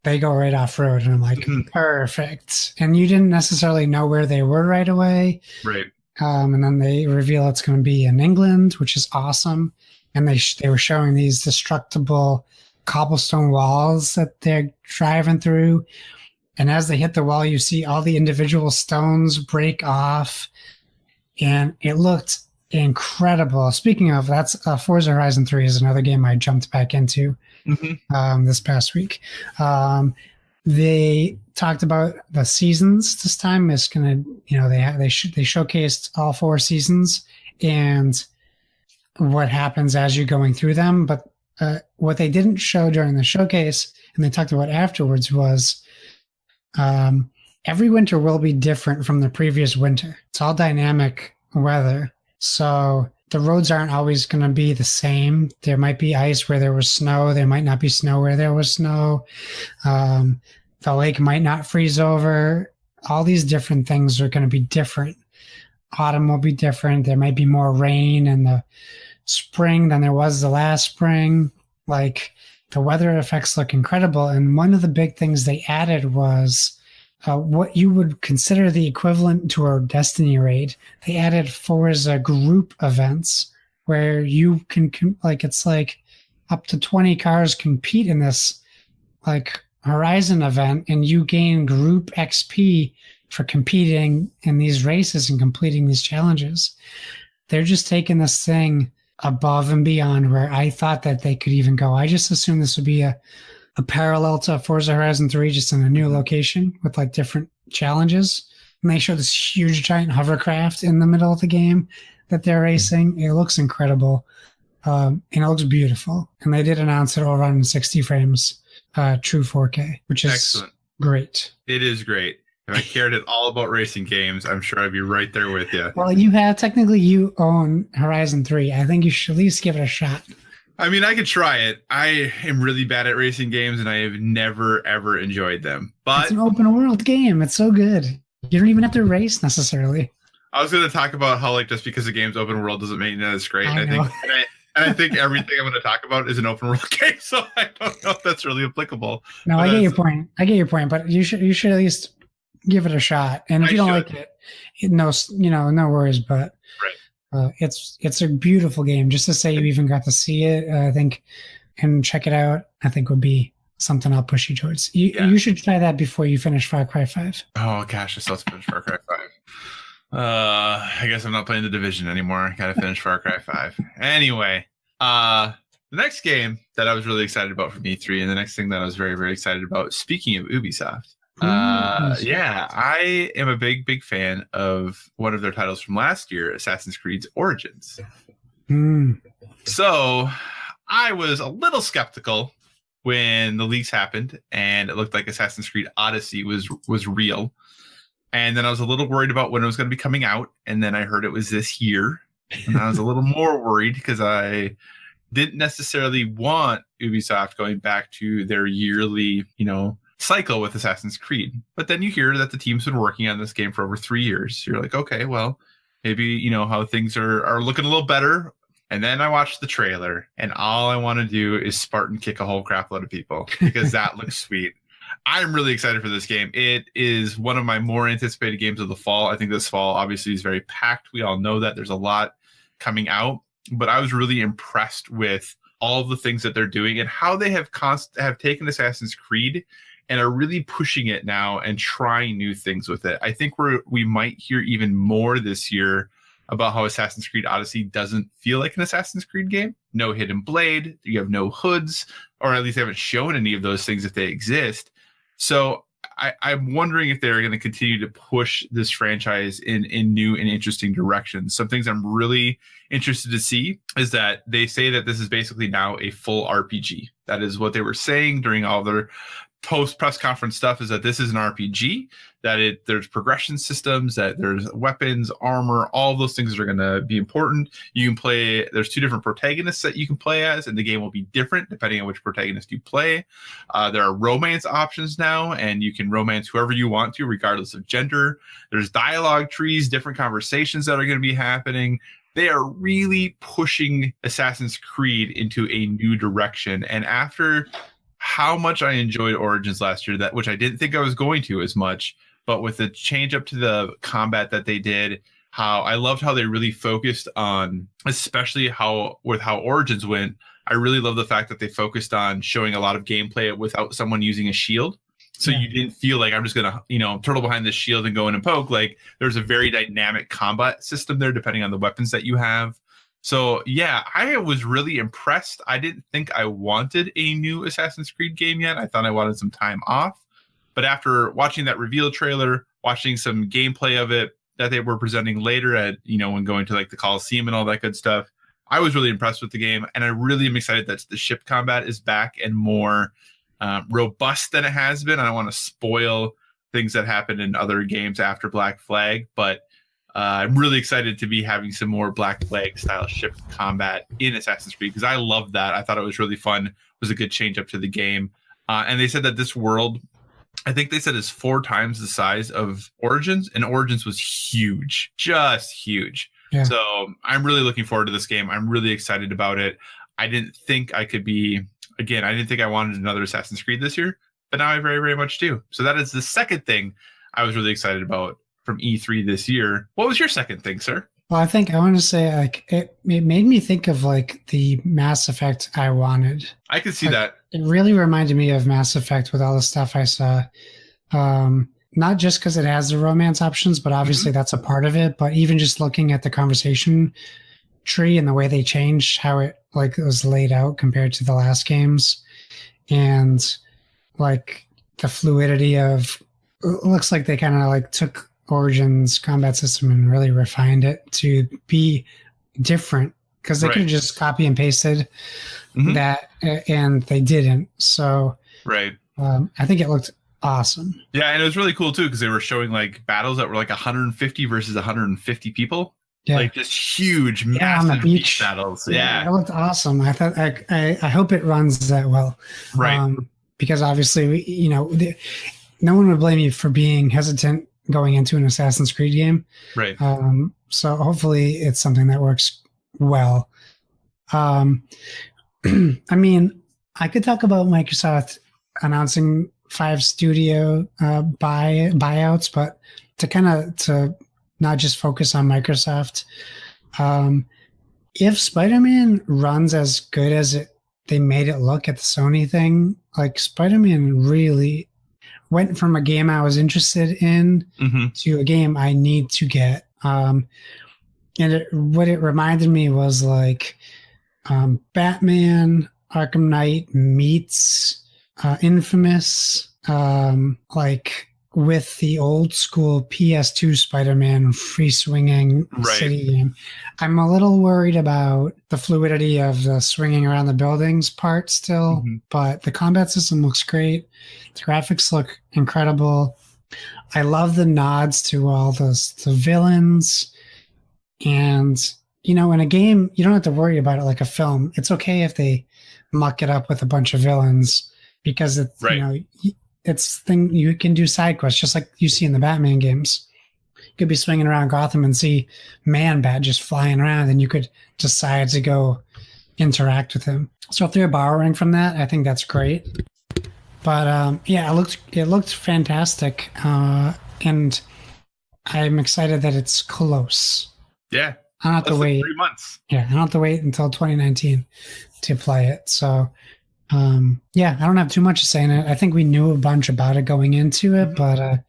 they go right off road, and I'm like, perfect. And you didn't necessarily know where they were right away. Right. And then they reveal it's going to be in England, which is awesome. And they were showing these destructible cobblestone walls that they're driving through. And as they hit the wall, you see all the individual stones break off. And it looked incredible. Speaking of, that's Forza Horizon 3 is another game I jumped back into this past week. They talked about the seasons this time. It's gonna, they showcased all 4 seasons and what happens as you're going through them. But what they didn't show during the showcase, and they talked about afterwards, was every winter will be different from the previous winter. It's all dynamic weather. So the roads aren't always going to be the same. There might be ice where there was snow. There might not be snow where there was snow. The lake might not freeze over. All these different things are going to be different. Autumn will be different. There might be more rain in the spring than there was the last spring. Like, the weather effects look incredible. And one of the big things they added was what you would consider the equivalent to a Destiny raid. They added Forza group events where you can it's like up to 20 cars compete in this like Horizon event, and you gain group XP for competing in these races and completing these challenges. They're just taking this thing above and beyond where I thought that they could even go. I just assumed this would be a parallel to Forza Horizon 3, just in a new location with like different challenges. And they show this huge giant hovercraft in the middle of the game that they're racing. It looks incredible. And it looks beautiful. And they did announce it will run in 60 frames, true 4K, which is excellent. Great. It is great. If I cared at all about racing games, I'm sure I'd be right there with you. Well, you own Horizon 3. I think you should at least give it a shot. I mean, I could try it. I am really bad at racing games, and I have never, ever enjoyed them. But it's an open world game. It's so good. You don't even have to race necessarily. I was going to talk about how like just because the game's open world doesn't mean that it's great. I And know. I think everything I'm going to talk about is an open world game, so I don't know if that's really applicable. No, But I get your point. I get your point, but you should at least give it a shot. And if you don't like it, no worries. But it's a beautiful game. Just to say you even got to see it, I think, and check it out, I think would be something I'll push you towards. You should try that before you finish Far Cry 5. Oh gosh, I still have to finish Far Cry 5. I guess I'm not playing the Division anymore. Gotta finish Far Cry 5. Anyway, the next game that I was really excited about from E3, and the next thing that I was very, very excited about, speaking of Ubisoft, I am a big fan of one of their titles from last year, Assassin's Creed Origins. So I was a little skeptical when the leaks happened and it looked like Assassin's Creed Odyssey was real. And then I was a little worried about when it was going to be coming out. And then I heard it was this year. And I was a little more worried because I didn't necessarily want Ubisoft going back to their yearly, cycle with Assassin's Creed. But then you hear that the team's been working on this game for over 3 years. You're like, okay, well, maybe, how things are looking a little better. And then I watched the trailer, and all I want to do is Spartan kick a whole crap load of people because that looks sweet. I'm really excited for this game. It is one of my more anticipated games of the fall. I think this fall obviously is very packed. We all know that there's a lot coming out, but I was really impressed with all of the things that they're doing and how they have taken Assassin's Creed and are really pushing it now and trying new things with it. I think we might hear even more this year about how Assassin's Creed Odyssey doesn't feel like an Assassin's Creed game. No hidden blade, you have no hoods, or at least they haven't shown any of those things if they exist. So I'm wondering if they're going to continue to push this franchise in new and interesting directions. Some things I'm really interested to see is that they say that this is basically now a full RPG. That is what they were saying during all their post press conference stuff, is that this is an RPG, that there's progression systems, that there's weapons, armor, all those things are going to be important. You can play, there's 2 different protagonists that you can play as, and the game will be different depending on which protagonist you play. There are romance options now, and you can romance whoever you want to, regardless of gender. There's dialogue trees, different conversations that are going to be happening. They are really pushing Assassin's Creed into a new direction. And after how much I enjoyed Origins last year, that which I didn't think I was going to as much, but with the change up to the combat that they did, how I loved how they really focused on, especially how Origins went. I really love the fact that they focused on showing a lot of gameplay without someone using a shield. So you didn't feel like I'm just going to, turtle behind this shield and go in and poke. Like there's a very dynamic combat system there, depending on the weapons that you have. So, yeah, I was really impressed. I didn't think I wanted a new Assassin's Creed game yet. I thought I wanted some time off. But after watching that reveal trailer, watching some gameplay of it that they were presenting later at, when going to like the Coliseum and all that good stuff, I was really impressed with the game. And I really am excited that the ship combat is back and more robust than it has been. I don't want to spoil things that happened in other games after Black Flag, but I'm really excited to be having some more Black Flag style ship combat in Assassin's Creed because I loved that. I thought it was really fun. It was a good change up to the game. And they said that this world, I think they said, is 4 times the size of Origins, and Origins was huge, just huge. Yeah. So I'm really looking forward to this game. I'm really excited about it. I didn't think I didn't think I wanted another Assassin's Creed this year, but now I very, very much do. So that is the second thing I was really excited about from E3 this year. What was your second thing, sir? Well, I think I want to say like it made me think of like the Mass Effect I wanted. I could see that. It really reminded me of Mass Effect with all the stuff I saw. Not just because it has the romance options, but obviously that's a part of it. But even just looking at the conversation tree and the way they changed how it was laid out compared to the last games, and like the fluidity of, it looks like they kind of like took Origins combat system and really refined it to be different, because they could have just copy and pasted that, and they didn't. So I think it looked awesome. Yeah, and it was really cool too because they were showing like battles that were like 150 versus 150 people. Yeah. Like just huge, massive on the beach battles. Yeah, it looked awesome. I thought I hope it runs that well. Right. Because obviously, no one would blame you for being hesitant going into an Assassin's Creed game. Right. So hopefully it's something that works well. I mean, I could talk about Microsoft announcing 5 studio buyouts, but to not just focus on Microsoft. If Spider-Man runs as good as they made it look at the Sony thing, like Spider-Man really went from a game I was interested in to a game I need to get. And what it reminded me was like Batman Arkham Knight meets Infamous, like with the old school PS2 Spider-Man free swinging city game. I'm a little worried about the fluidity of the swinging around the buildings part still, but the combat system looks great. The graphics look incredible. I love the nods to all the villains. And, you know, in a game, you don't have to worry about it like a film. It's okay if they muck it up with a bunch of villains because it's, you know, it's thing you can do side quests just like you see in the Batman games. You could be swinging around Gotham and see Man-Bat just flying around, and you could decide to go interact with him. So if they're borrowing from that, I think that's great. But yeah, it looked fantastic, and I'm excited that it's close. Yeah, I don't have to wait 3 months. Yeah, I don't have to wait until 2019 to play it. So. Yeah, I don't have too much to say in it. I think we knew a bunch about it going into it, but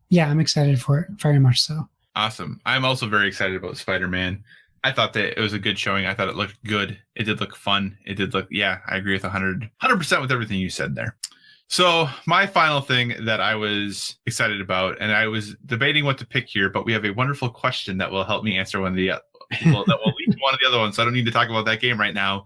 yeah, I'm excited for it, very much so. Awesome. I'm also very excited about Spider-Man. I thought that it was a good showing. I thought it looked good. It did look fun. It did look, yeah, I agree with 100% with everything you said there. So my final thing that I was excited about, and I was debating what to pick here, but we have a wonderful question that will help me answer one of the, that will lead to one of the other ones. So I don't need to talk about that game right now.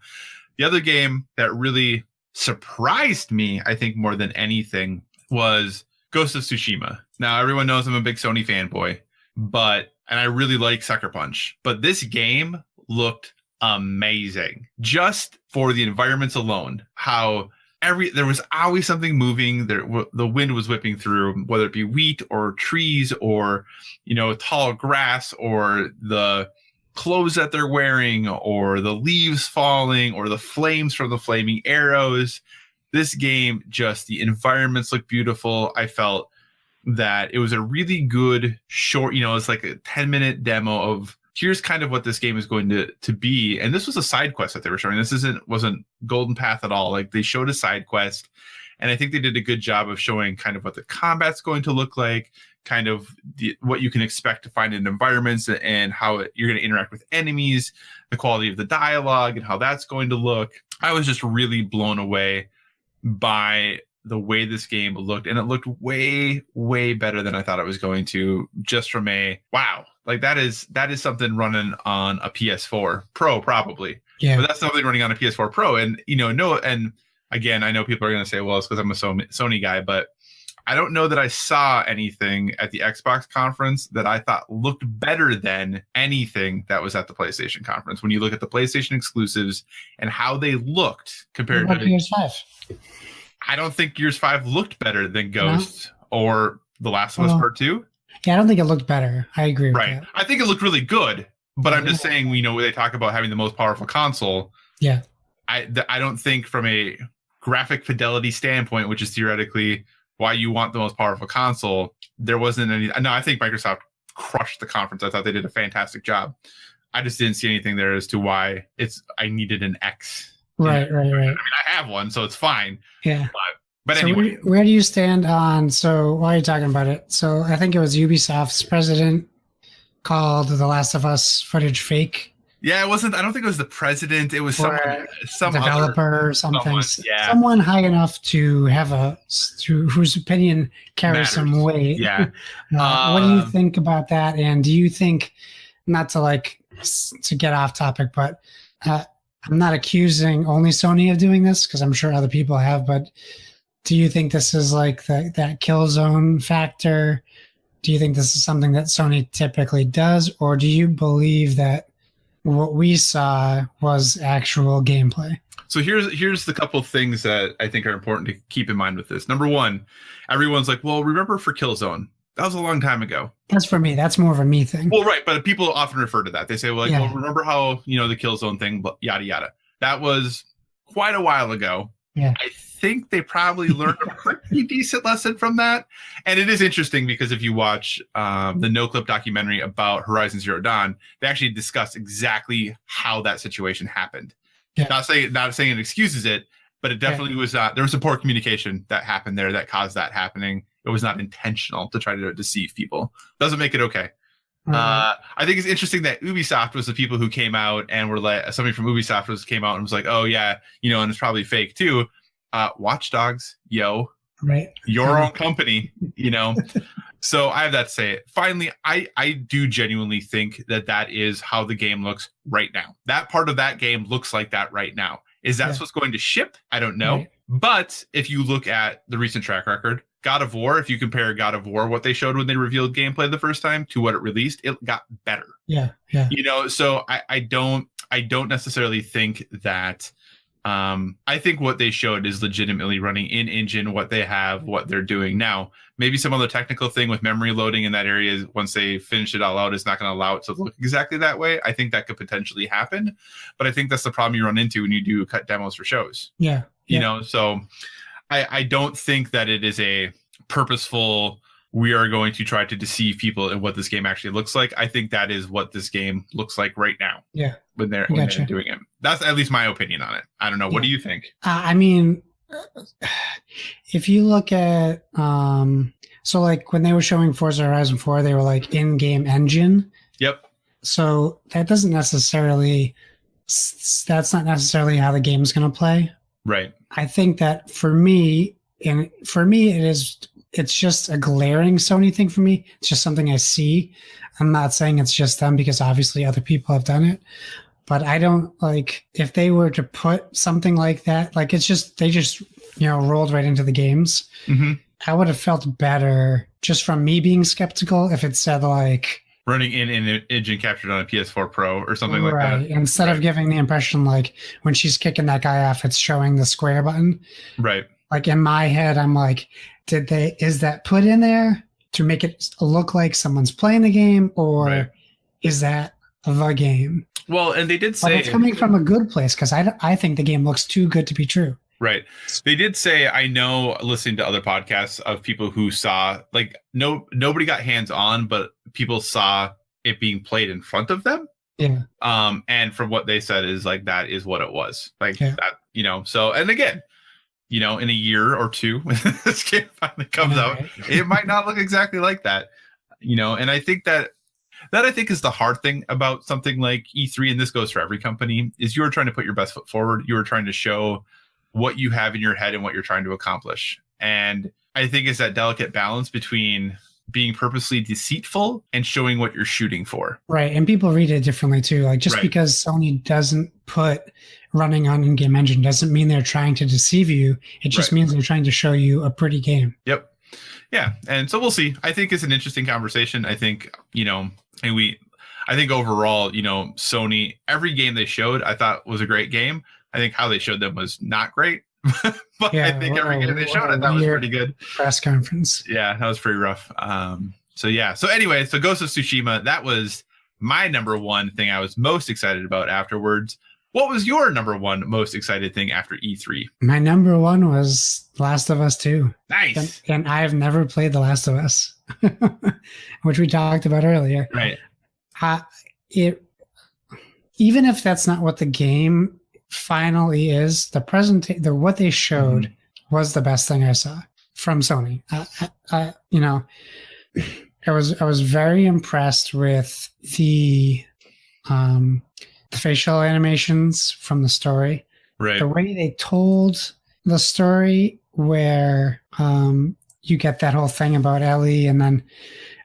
The other game that really surprised me, I think, more than anything was Ghost of Tsushima. Now, everyone knows I'm a big Sony fanboy, and I really like Sucker Punch. But this game looked amazing. Just for the environments alone, how there was always something moving. The wind was whipping through, whether it be wheat or trees or, you know, tall grass or the clothes that they're wearing or the leaves falling or the flames from the flaming arrows. This game, just the environments look beautiful. I felt that it was a really good short, you know, it's like a 10-minute demo of here's kind of what this game is going to be. And this was a side quest that they were showing. This wasn't Golden Path at all. Like, they showed a side quest, and I think they did a good job of showing kind of what the combat's going to look like, kind of what you can expect to find in environments and how you're going to interact with enemies, the quality of the dialogue and how that's going to look. I was just really blown away by the way this game looked, and it looked way, way better than I thought it was going to, just from a wow. Like that is something running on a PS4 Pro probably. Yeah. But that's something running on a PS4 Pro. And, you know, and again, I know people are going to say, well, it's because I'm a Sony guy, but I don't know that I saw anything at the Xbox conference that I thought looked better than anything that was at the PlayStation conference. When you look at the PlayStation exclusives and how they looked compared to Gears 5. I don't think Gears 5 looked better than Ghost or The Last of Us Part 2. Yeah, I don't think it looked better. I agree with that. I think it looked really good, but I'm just saying, you know, they talk about having the most powerful console. Yeah. I don't think from a graphic fidelity standpoint, which is theoretically why you want the most powerful console, there wasn't any. No, I think Microsoft crushed the conference. I thought they did a fantastic job. I just didn't see anything there as to why I needed an X. Right. I mean, I have one, so it's fine. Yeah. But so anyway. Where do you stand on, so while you're talking about it, so I think it was Ubisoft's president called The Last of Us footage fake. Yeah, it wasn't. I don't think it was the president. It was some developer or something. Someone high enough to have whose opinion carries some weight. Yeah. What do you think about that? And do you think, not to get off topic, but I'm not accusing only Sony of doing this because I'm sure other people have. But do you think this is like that kill zone factor? Do you think this is something that Sony typically does, or do you believe that what we saw was actual gameplay? So here's the couple of things that I think are important to keep in mind with this. Number one, everyone's like, well, remember for Killzone, That was a long time ago. That's for me. That's more of a me thing. Well, right, but people often refer to that. They say, well, like, Yeah. well, remember how, the kill zone thing, but yada yada. That was quite a while ago. Yeah. I think they probably learned a pretty decent lesson from that. And it is interesting because if you watch the No Clip documentary about Horizon Zero Dawn, they actually discuss exactly how that situation happened. Yeah. Not saying it excuses it, but it definitely was there was some poor communication that happened there that caused that happening. It was not intentional to try to deceive people. Doesn't make it okay. I think it's interesting that Ubisoft was the people who came out and were like, somebody from Ubisoft came out and was like, oh yeah, and it's probably fake too. Watch Dogs, right, your own company, So I have that to say. Finally, I do genuinely think that is how the game looks right now. That part of that game looks like that right now. Is that what's going to ship? I don't know. Right. But if you look at the recent track record, God of War, if you compare God of War, what they showed when they revealed gameplay the first time to what it released, it got better. Yeah. So I don't necessarily think that. I think what they showed is legitimately running in engine, what they have, what they're doing now. Maybe some other technical thing with memory loading in that area, once they finish it all out, is not going to allow it to look exactly that way. I think that could potentially happen, but I think that's the problem you run into when you do cut demos for shows. Yeah. So I don't think that it is a purposeful, we are going to try to deceive people in what this game actually looks like. I think that is what this game looks like right now. Yeah. When they're doing it. That's at least my opinion on it. I don't know. What do you think? I mean, if you look at, so like when they were showing Forza Horizon 4, they were like in-game engine. Yep. So that's not necessarily how the game's going to play. Right. I think that for me, it's just a glaring Sony thing for me. It's just something I see. I'm not saying it's just them because obviously other people have done it. But I don't like if they were to put something like that, like they just rolled right into the games. Mm-hmm. I would have felt better just from me being skeptical if it said like running in engine captured on a PS4 Pro or something like that. Instead of giving the impression like when she's kicking that guy off, it's showing the square button. Right. Like in my head, I'm like, is that put in there to make it look like someone's playing the game, or is that the game? Well, and they did say, but it's coming from a good place because I think the game looks too good to be true. Right. They did say, I know, listening to other podcasts of people who saw, like, nobody got hands on, but people saw it being played in front of them. Yeah. And from what they said is like, that is what it was. Like that, so, and again, in a year or two, when this game finally comes out, it might not look exactly like that, and I think that I think is the hard thing about something like E3, and this goes for every company, is you're trying to put your best foot forward. You're trying to show what you have in your head and what you're trying to accomplish. And I think it's that delicate balance between being purposely deceitful and showing what you're shooting for. Right. And people read it differently too. Like just because Sony doesn't put running on in-game engine doesn't mean they're trying to deceive you. It just means they're trying to show you a pretty game. Yep. Yeah. And so we'll see. I think it's an interesting conversation. I think, I think overall, Sony, every game they showed, I thought was a great game. I think how they showed them was not great, but I think every game they showed, I thought was pretty good. Press conference. Yeah, that was pretty rough. So anyway, so Ghost of Tsushima, that was my number one thing I was most excited about afterwards. What was your number one most excited thing after E3? My number one was Last of Us 2. Nice. And I have never played The Last of Us, which we talked about earlier. Right. Even if that's not what the game finally is, what they showed was the best thing I saw from Sony. I was very impressed with the facial animations from the story. Right. The way they told the story, where you get that whole thing about Ellie, and then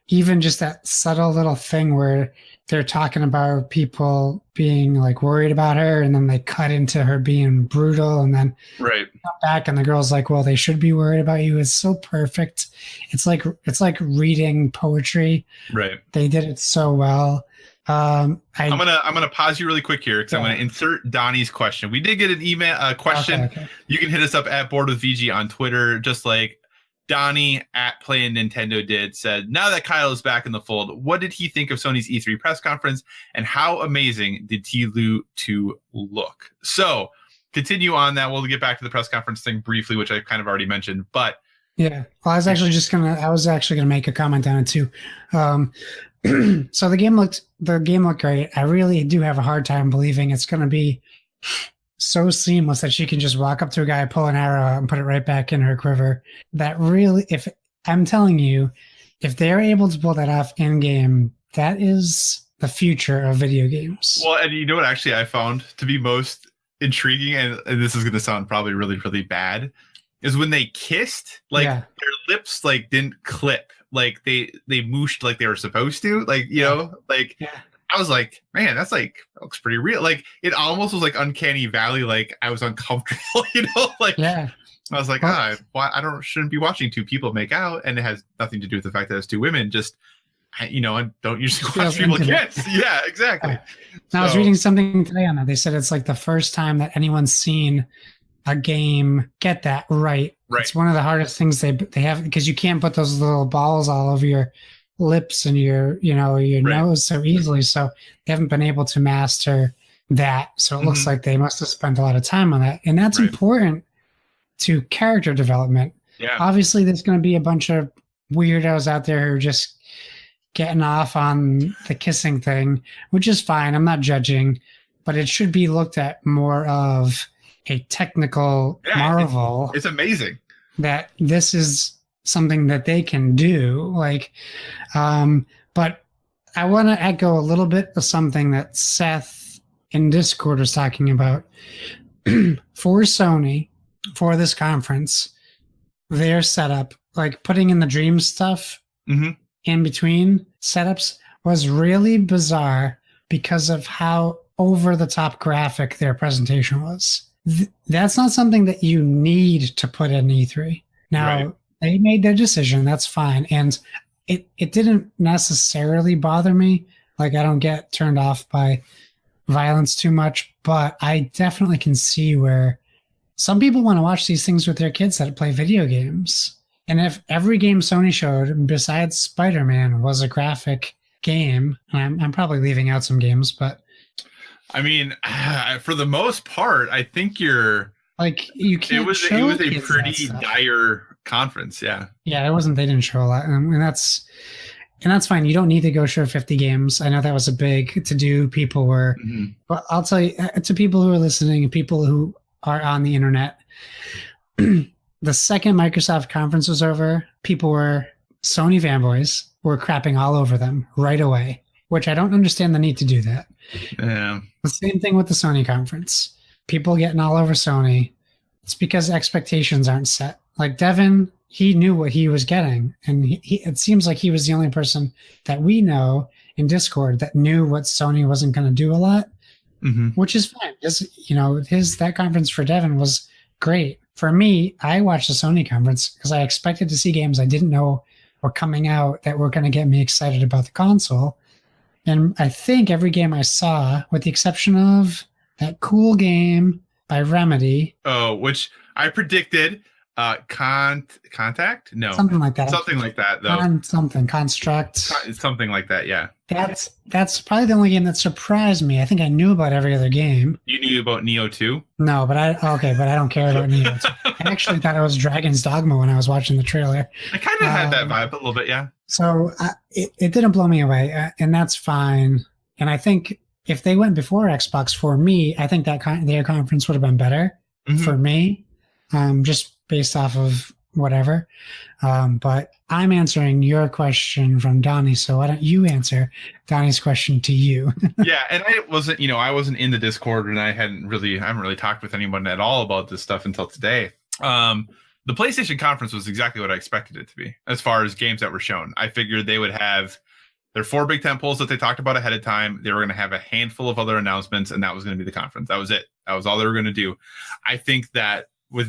even just that subtle little thing where they're talking about people being like worried about her, and then they cut into her being brutal, and then come back and the girl's like, well, they should be worried about you. It's so perfect. It's like reading poetry. Right. They did it so well. I'm gonna pause you really quick here because I'm gonna insert Donnie's question. We did get an email question. Okay. You can hit us up at Board with VG on Twitter. Just like Donnie at Playing Nintendo said, now that Kyle is back in the fold, what did he think of Sony's E3 press conference and how amazing did T-Lu 2 look? So continue on that. We'll get back to the press conference thing briefly, which I kind of already mentioned, but yeah, well, I was actually gonna make a comment on it too. So the game looked great. I really do have a hard time believing it's gonna be so seamless that she can just walk up to a guy, pull an arrow out, and put it right back in her quiver. That really, if I'm telling you, if they're able to pull that off in game, that is the future of video games. Well, and you know what actually I found to be most intriguing, and this is going to sound probably really, really bad, is when they kissed, like their lips like didn't clip, like they mooshed like they were supposed to, like, you know, like I was like, man, that looks pretty real. Like it almost was like Uncanny Valley. Like I was uncomfortable, you know, like I was like, shouldn't be watching two people make out. And it has nothing to do with the fact that it's two women. Just, you know, I don't usually watch people kiss. Yeah, exactly. I was reading something today on that. They said it's like the first time that anyone's seen a game get that right. It's one of the hardest things they have, because you can't put those little balls all over your lips and your nose so easily. So they haven't been able to master that. So it looks like they must have spent a lot of time on that. And that's important to character development. Yeah. Obviously there's going to be a bunch of weirdos out there who are just getting off on the kissing thing, which is fine. I'm not judging, but it should be looked at more of a technical marvel. It's amazing that this is something that they can do, but I want to echo a little bit of something that Seth in Discord was talking about. For Sony, for this conference, their setup, like putting in the dream stuff in between setups, was really bizarre because of how over the top graphic their presentation was. That's not something that you need to put in E3. Now, they made their decision. That's fine. And it didn't necessarily bother me. Like, I don't get turned off by violence too much, but I definitely can see where some people want to watch these things with their kids that play video games. And if every game Sony showed besides Spider-Man was a graphic game, and I'm probably leaving out some games, but I mean, for the most part, I think you're like, you can't. It was a pretty dire conference. Yeah, it wasn't. They didn't show a lot, and that's fine. You don't need to go show 50 games. I know that was a big to do. People were, but I'll tell you, to people who are listening and people who are on the internet, the second Microsoft conference was over, people were Sony fanboys were crapping all over them right away, which I don't understand the need to do that. Yeah. The same thing with the Sony conference. People getting all over Sony. It's because expectations aren't set. Like Devin, he knew what he was getting. And it seems like he was the only person that we know in Discord that knew what Sony wasn't going to do a lot, which is fine. That conference for Devin was great. For me, I watched the Sony conference because I expected to see games I didn't know were coming out that were going to get me excited about the console. And I think every game I saw, with the exception of that cool game by Remedy. Oh, which I predicted. Contact? No. Something like that. Something like that, though. Construct. Something like that, yeah. That's probably the only game that surprised me. I think I knew about every other game. You knew about Neo 2? No, but I don't care about Neo 2. I actually thought it was Dragon's Dogma when I was watching the trailer. I kind of had that vibe a little bit, yeah. So it didn't blow me away, and that's fine. And I think if they went before Xbox, for me, I think that their conference would have been better for me, just based off of whatever. But I'm answering your question from Donnie, so why don't you answer Donnie's question to you? Yeah, and I wasn't in the Discord, and I haven't really talked with anyone at all about this stuff until today. The PlayStation conference was exactly what I expected it to be as far as games that were shown. I figured they would have their 4 big tentpoles that they talked about ahead of time. They were going to have a handful of other announcements, and that was going to be the conference. That was it. That was all they were going to do. I think that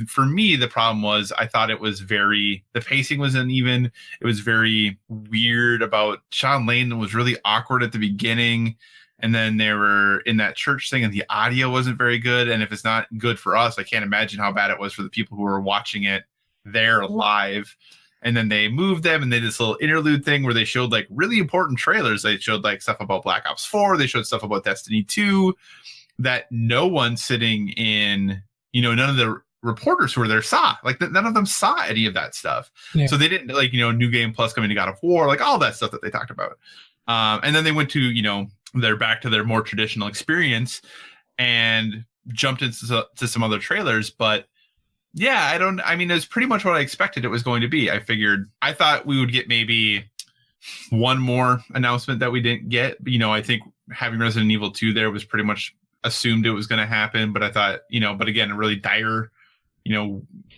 for me, the problem was I thought the pacing was uneven. It was very weird. About Sean Lane was really awkward at the beginning. And then they were in that church thing and the audio wasn't very good. And if it's not good for us, I can't imagine how bad it was for the people who were watching it there live. And then they moved them and they did this little interlude thing where they showed like really important trailers. They showed like stuff about Black Ops 4. They showed stuff about Destiny 2 that no one sitting in, none of the reporters who were there saw. Like none of them saw any of that stuff. Yeah. So they didn't like, New Game Plus coming to God of War, like all that stuff that they talked about. And then they went to, they're back to their more traditional experience and jumped into some other trailers. But yeah, it was pretty much what I expected it was going to be. I thought we would get maybe one more announcement that we didn't get. I think having Resident Evil 2 there was pretty much assumed it was going to happen. But I thought, but again, a really dire,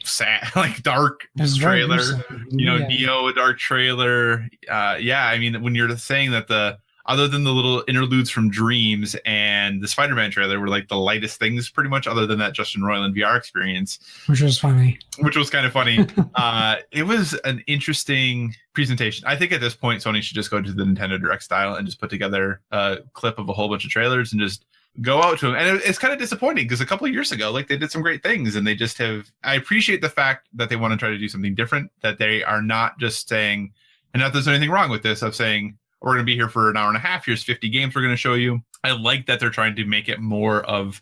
sad, like dark trailer, Neo, a dark trailer. When you're saying that other than the little interludes from Dreams and the Spider-Man trailer were like the lightest things pretty much, other than that Justin Roiland VR experience. Which was kind of funny. It was an interesting presentation. I think at this point, Sony should just go to the Nintendo Direct style and just put together a clip of a whole bunch of trailers and just go out to them. And it's kind of disappointing because a couple of years ago, like they did some great things and they just I appreciate the fact that they want to try to do something different, that they are not just saying, and not that there's anything wrong with this, of saying, we're going to be here for an hour and a half. Here's 50 games we're going to show you. I like that they're trying to make it more of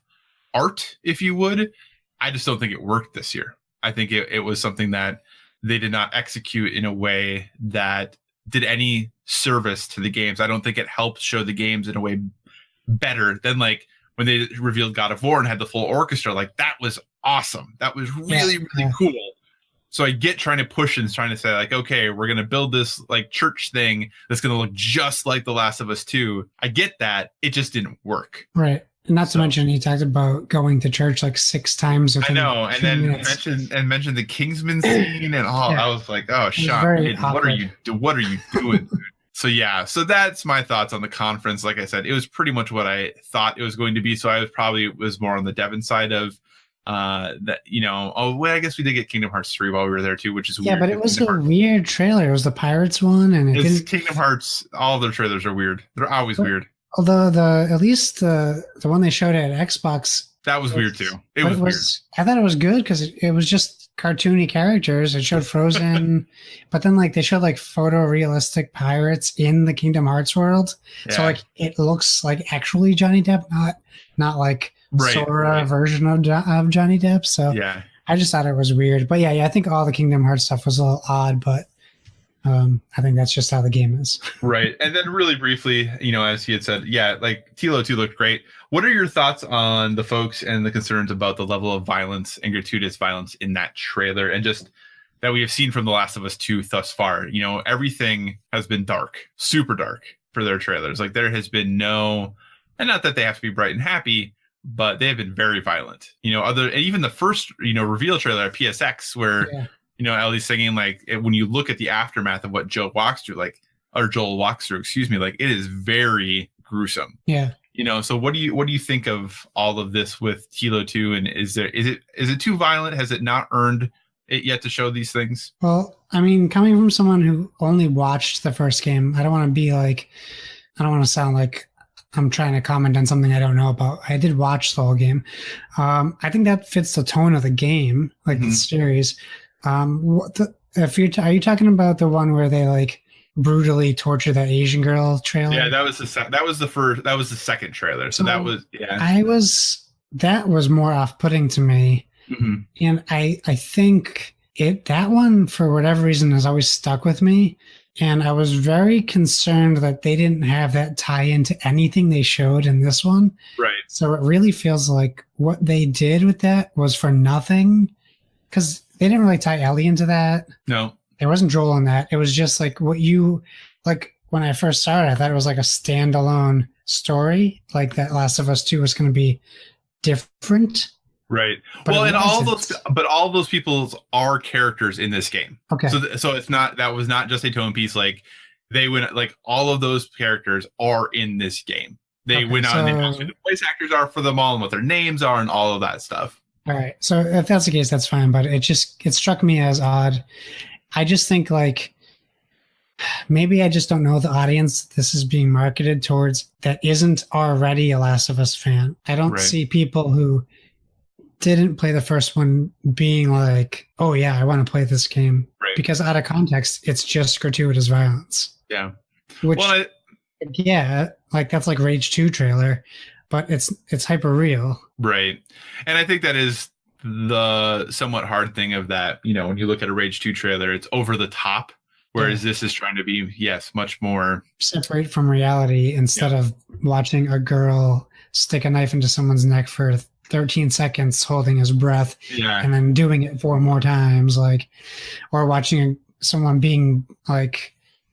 art, if you would. I just don't think it worked this year. I think it was something that they did not execute in a way that did any service to the games. I don't think it helped show the games in a way better than like when they revealed God of War and had the full orchestra. Like that was awesome. That was really cool. So I get trying to push and trying to say like, okay, we're going to build this like church thing that's going to look just like The Last of Us 2. I get that. It just didn't work. Right. And not to mention he talked about going to church like 6 times. I know. And then mentioned the Kingsman scene and all. I was like, oh, Sean, what are you doing? So that's my thoughts on the conference. Like I said, it was pretty much what I thought it was going to be. So I was more on the Devin side of that, I guess we did get Kingdom Hearts 3 while we were there too, which is weird. Yeah, but it was a weird trailer. It was the Pirates one, and it's Kingdom Hearts. All their trailers are weird. They're always weird. Although at least the one they showed at Xbox, that was weird too. It was weird. I thought it was good because it was just cartoony characters. It showed Frozen, but then like they showed like photorealistic pirates in the Kingdom Hearts world. Yeah. So like it looks like actually Johnny Depp, not like Sora version of Johnny Depp. So yeah, I just thought it was weird. But yeah, I think all the Kingdom Hearts stuff was a little odd, but I think that's just how the game is. Right. And then really briefly, as he had said, like Tilo 2 looked great. What are your thoughts on the folks and the concerns about the level of violence and gratuitous violence in that trailer and just that we have seen from The Last of Us 2 thus far? Everything has been dark, super dark for their trailers. Like there has been no, and not that they have to be bright and happy, but they have been very violent. Even the first, reveal trailer at PSX where, Ellie's singing, like when you look at the aftermath of what Joel walks through, like it is very gruesome. Yeah. So what do you think of all of this with Tilo 2? And is it too violent? Has it not earned it yet to show these things? Well, I mean, coming from someone who only watched the first game, I don't want to sound like I'm trying to comment on something I don't know about. I did watch the whole game. I think that fits the tone of the game, like the series. Are you talking about the one where they like brutally torture that Asian girl trailer? Yeah, that was the second trailer. So that was more off-putting to me. Mm-hmm. And I think that one, for whatever reason, has always stuck with me. And I was very concerned that they didn't have that tie into anything they showed in this one. Right. So it really feels like what they did with that was for nothing, because they didn't really tie Ellie into that. No. There wasn't Joel in that. It was just like when I first saw it, I thought it was like a standalone story, like that Last of Us 2 was going to be different. Right. Well, and all those people are characters in this game. Okay. So it's not, that was not just a tone piece. Like they went, like all of those characters are in this game. They went on and they announced who the voice actors are for them all and what their names are and all of that stuff. All right. So if that's the case, that's fine. But it struck me as odd. I just think like maybe I just don't know the audience this is being marketed towards that isn't already a Last of Us fan. I don't see people who didn't play the first one being like, oh yeah, I want to play this game. Right. because out of context, it's just gratuitous violence. Yeah. Which, like that's like Rage 2 trailer, but it's hyper real. Right. And I think that is the somewhat hard thing of that, when you look at a Rage 2 trailer, it's over the top, whereas this is trying to be, much more separate from reality instead of watching a girl stick a knife into someone's neck for 13 seconds holding his breath and then doing it 4 more times, or watching someone being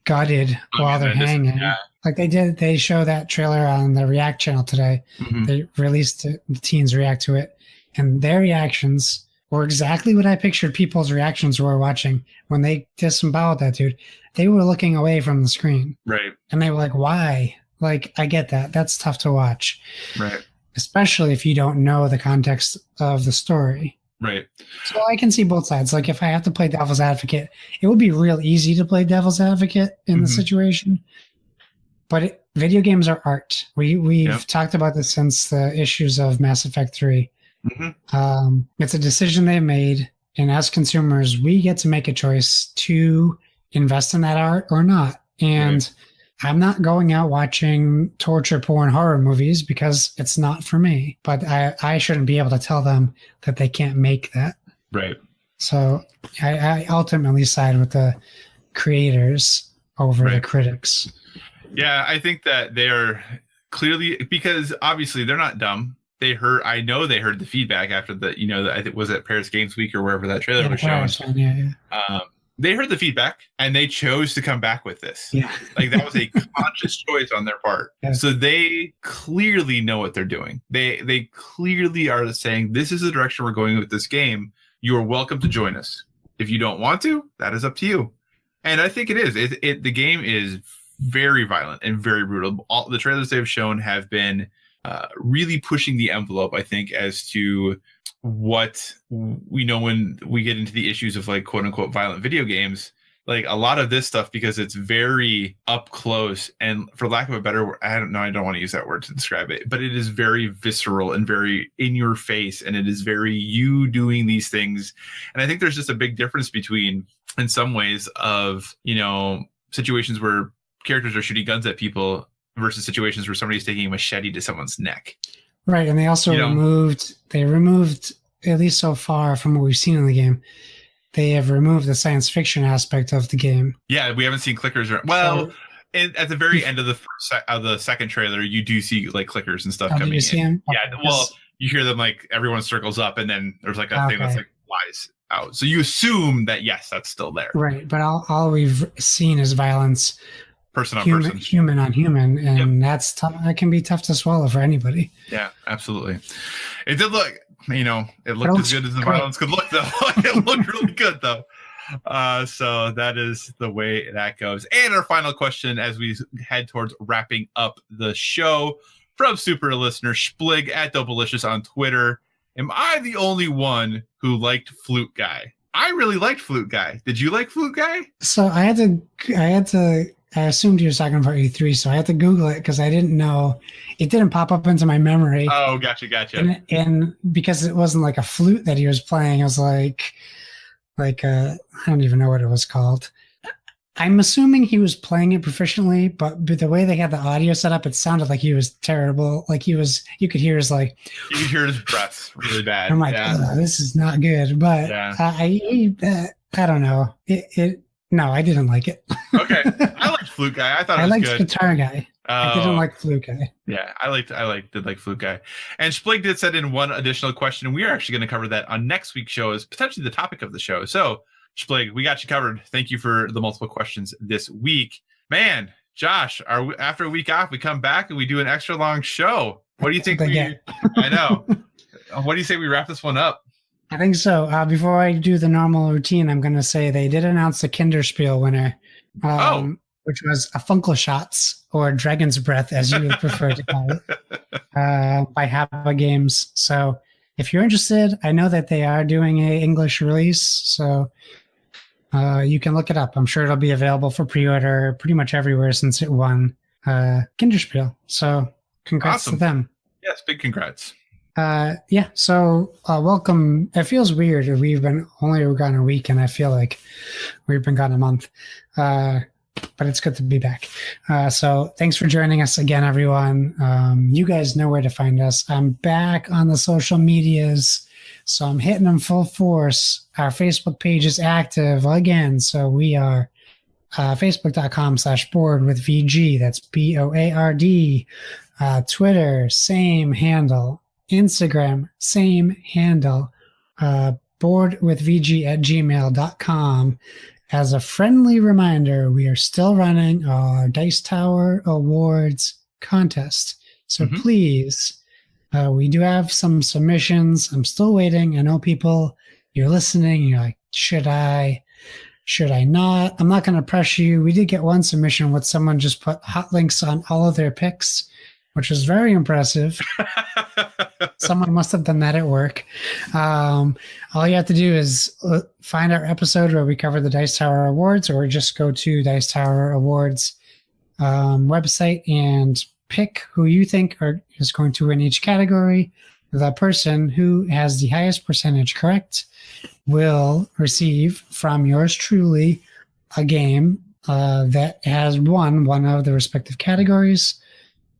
gutted while they're hanging. Like they show that trailer on the React channel today. Mm-hmm. They released it, the teens react to it, and their reactions were exactly what I pictured people's reactions were watching when they disemboweled that dude. They were looking away from the screen. Right. And they were like, why? I get that. That's tough to watch. Right. Especially if you don't know the context of the story. Right. So I can see both sides. If I have to play devil's advocate, it would be real easy to play devil's advocate in the situation. But video games are art. We've talked about this since the issues of Mass Effect 3. Mm-hmm. It's a decision they made, and as consumers, we get to make a choice to invest in that art or not. And I'm not going out watching torture porn horror movies because it's not for me. But I shouldn't be able to tell them that they can't make that. Right. So I ultimately side with the creators over the critics. Yeah, I think that they're clearly, because obviously they're not dumb. I know they heard the feedback after I think was at Paris Games Week or wherever that trailer was shown. They heard the feedback and they chose to come back with this. Yeah. That was a conscious choice on their part. Yeah. So they clearly know what they're doing. They clearly are saying, this is the direction we're going with this game. You are welcome to join us. If you don't want to, that is up to you. And I think it is. The game is very violent and very brutal. All the trailers they've shown have been really pushing the envelope, I think, as to what we know when we get into the issues of quote unquote violent video games. A lot of this stuff, because it's very up close and, for lack of a better word, I don't want to use that word to describe it, but it is very visceral and very in your face, and it is very you doing these things. And I think there's just a big difference between, in some ways, of situations where characters are shooting guns at people versus situations where somebody's taking a machete to someone's neck. Right. And they also removed, at least so far from what we've seen in the game, they have removed the science fiction aspect of the game. Yeah, we haven't seen clickers. At the very end of the second trailer, you do see clickers and stuff coming in. See them? Yeah, well, you hear them everyone circles up, and then there's a thing that's flies out. So you assume that, yes, that's still there. Right, but all we've seen is violence. Person on person, human on human, and that's tough. That can be tough to swallow for anybody. Yeah, absolutely. It did look, it looked as good as the violence could look, though. It looked really good, though. So that is the way that goes. And our final question, as we head towards wrapping up the show, from super listener Splig at Doubleicious on Twitter: am I the only one who liked Flute Guy? I really liked Flute Guy. Did you like Flute Guy? So I assumed you were talking about E3, so I had to Google it because I didn't know. It didn't pop up into my memory. Oh, gotcha. And because it wasn't a flute that he was playing, it was I don't even know what it was called. I'm assuming he was playing it proficiently, but the way they had the audio set up, it sounded like he was terrible. You could hear his you could hear his breath really bad. I'm oh, this is not good. But I don't know. No, I didn't like it. Okay, I liked Flute Guy. I thought it was good. I liked Guitar Guy. I didn't like Flute Guy. Yeah, did like Flute Guy. And Splig did send in one additional question, and we are actually going to cover that on next week's show as potentially the topic of the show. So, Splig, we got you covered. Thank you for the multiple questions this week. Man, Josh, after a week off, we come back and we do an extra long show. What do you think? I know. What do you say we wrap this one up? I think so. Before I do the normal routine, I'm going to say they did announce the Kinderspiel winner, which was a Funkelschatz, or Dragon's Breath, as you would prefer to call it, by Habba Games. So if you're interested, I know that they are doing an English release, so you can look it up. I'm sure it'll be available for pre-order pretty much everywhere since it won Kinderspiel. So congrats to them. Yes, big congrats. So welcome. It feels weird. We've been only gone a week, and I feel like we've been gone a month. But it's good to be back. So thanks for joining us again, everyone. You guys know where to find us. I'm back on the social medias, so I'm hitting them full force. Our Facebook page is active again, so we are facebook.com/boardwithvg. That's BOARD. Twitter, same handle. Instagram, same handle. boardwithvg@gmail.com. As a friendly reminder, we are still running our Dice Tower Awards contest. So please, we do have some submissions. I'm still waiting. I know people, you're listening, and you're like, should I not? I'm not going to pressure you. We did get one submission with someone just put hot links on all of their picks, which was very impressive. Someone must have done that at work. All you have to do is find our episode where we cover the Dice Tower Awards, or just go to Dice Tower Awards website and pick who you think is going to win each category. The person who has the highest percentage correct will receive from yours truly a game that has won one of the respective categories.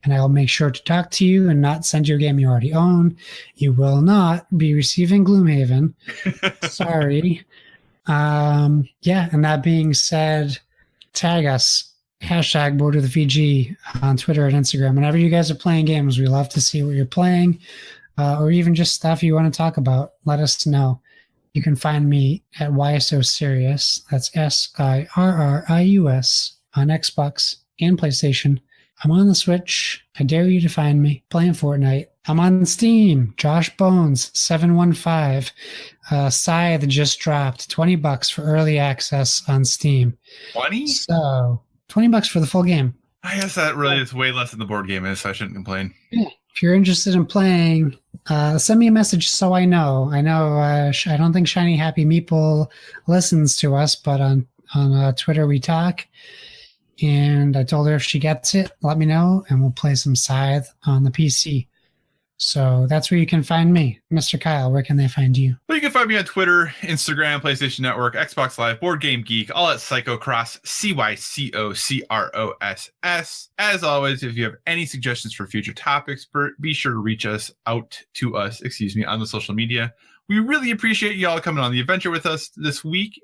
And I will make sure to talk to you and not send you a game you already own. You will not be receiving Gloomhaven. Sorry. And that being said, tag us, #BoardWithVG on Twitter and Instagram. Whenever you guys are playing games, we love to see what you're playing, or even just stuff you want to talk about. Let us know. You can find me at Why So Serious. That's SIRRIUS on Xbox and PlayStation. I'm on the Switch. I dare you to find me playing Fortnite. I'm on Steam. Josh Bones 715. Scythe just dropped $20 for early access on Steam. 20? So $20 for the full game. I guess that really is way less than the board game is, so I shouldn't complain. Yeah. If you're interested in playing, send me a message so I know. I don't think Shiny Happy Meeple listens to us, but on Twitter we talk. And I told her if she gets it, let me know, and we'll play some Scythe on the PC. So that's where you can find me. Mr. Kyle, where can they find you? Well, you can find me on Twitter, Instagram, PlayStation Network, Xbox Live, Board Game Geek, all at Psychocross, CYCOCROSS. As always, if you have any suggestions for future topics, be sure to reach us on the social media. We really appreciate you all coming on the adventure with us this week.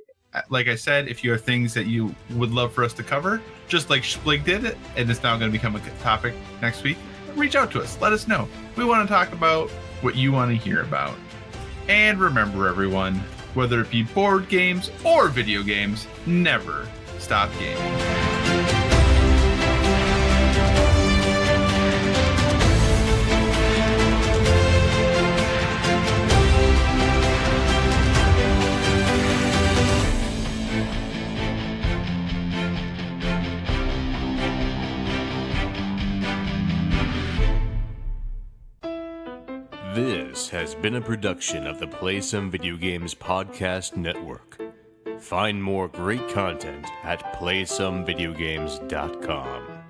Like I said, if you have things that you would love for us to cover, just like Splig did it, and it's now going to become a topic next week, reach out to us. Let us know. We want to talk about what you want to hear about. And remember, everyone, whether it be board games or video games, never stop gaming. This has been a production of the Play Some Video Games Podcast Network. Find more great content at playsomevideogames.com.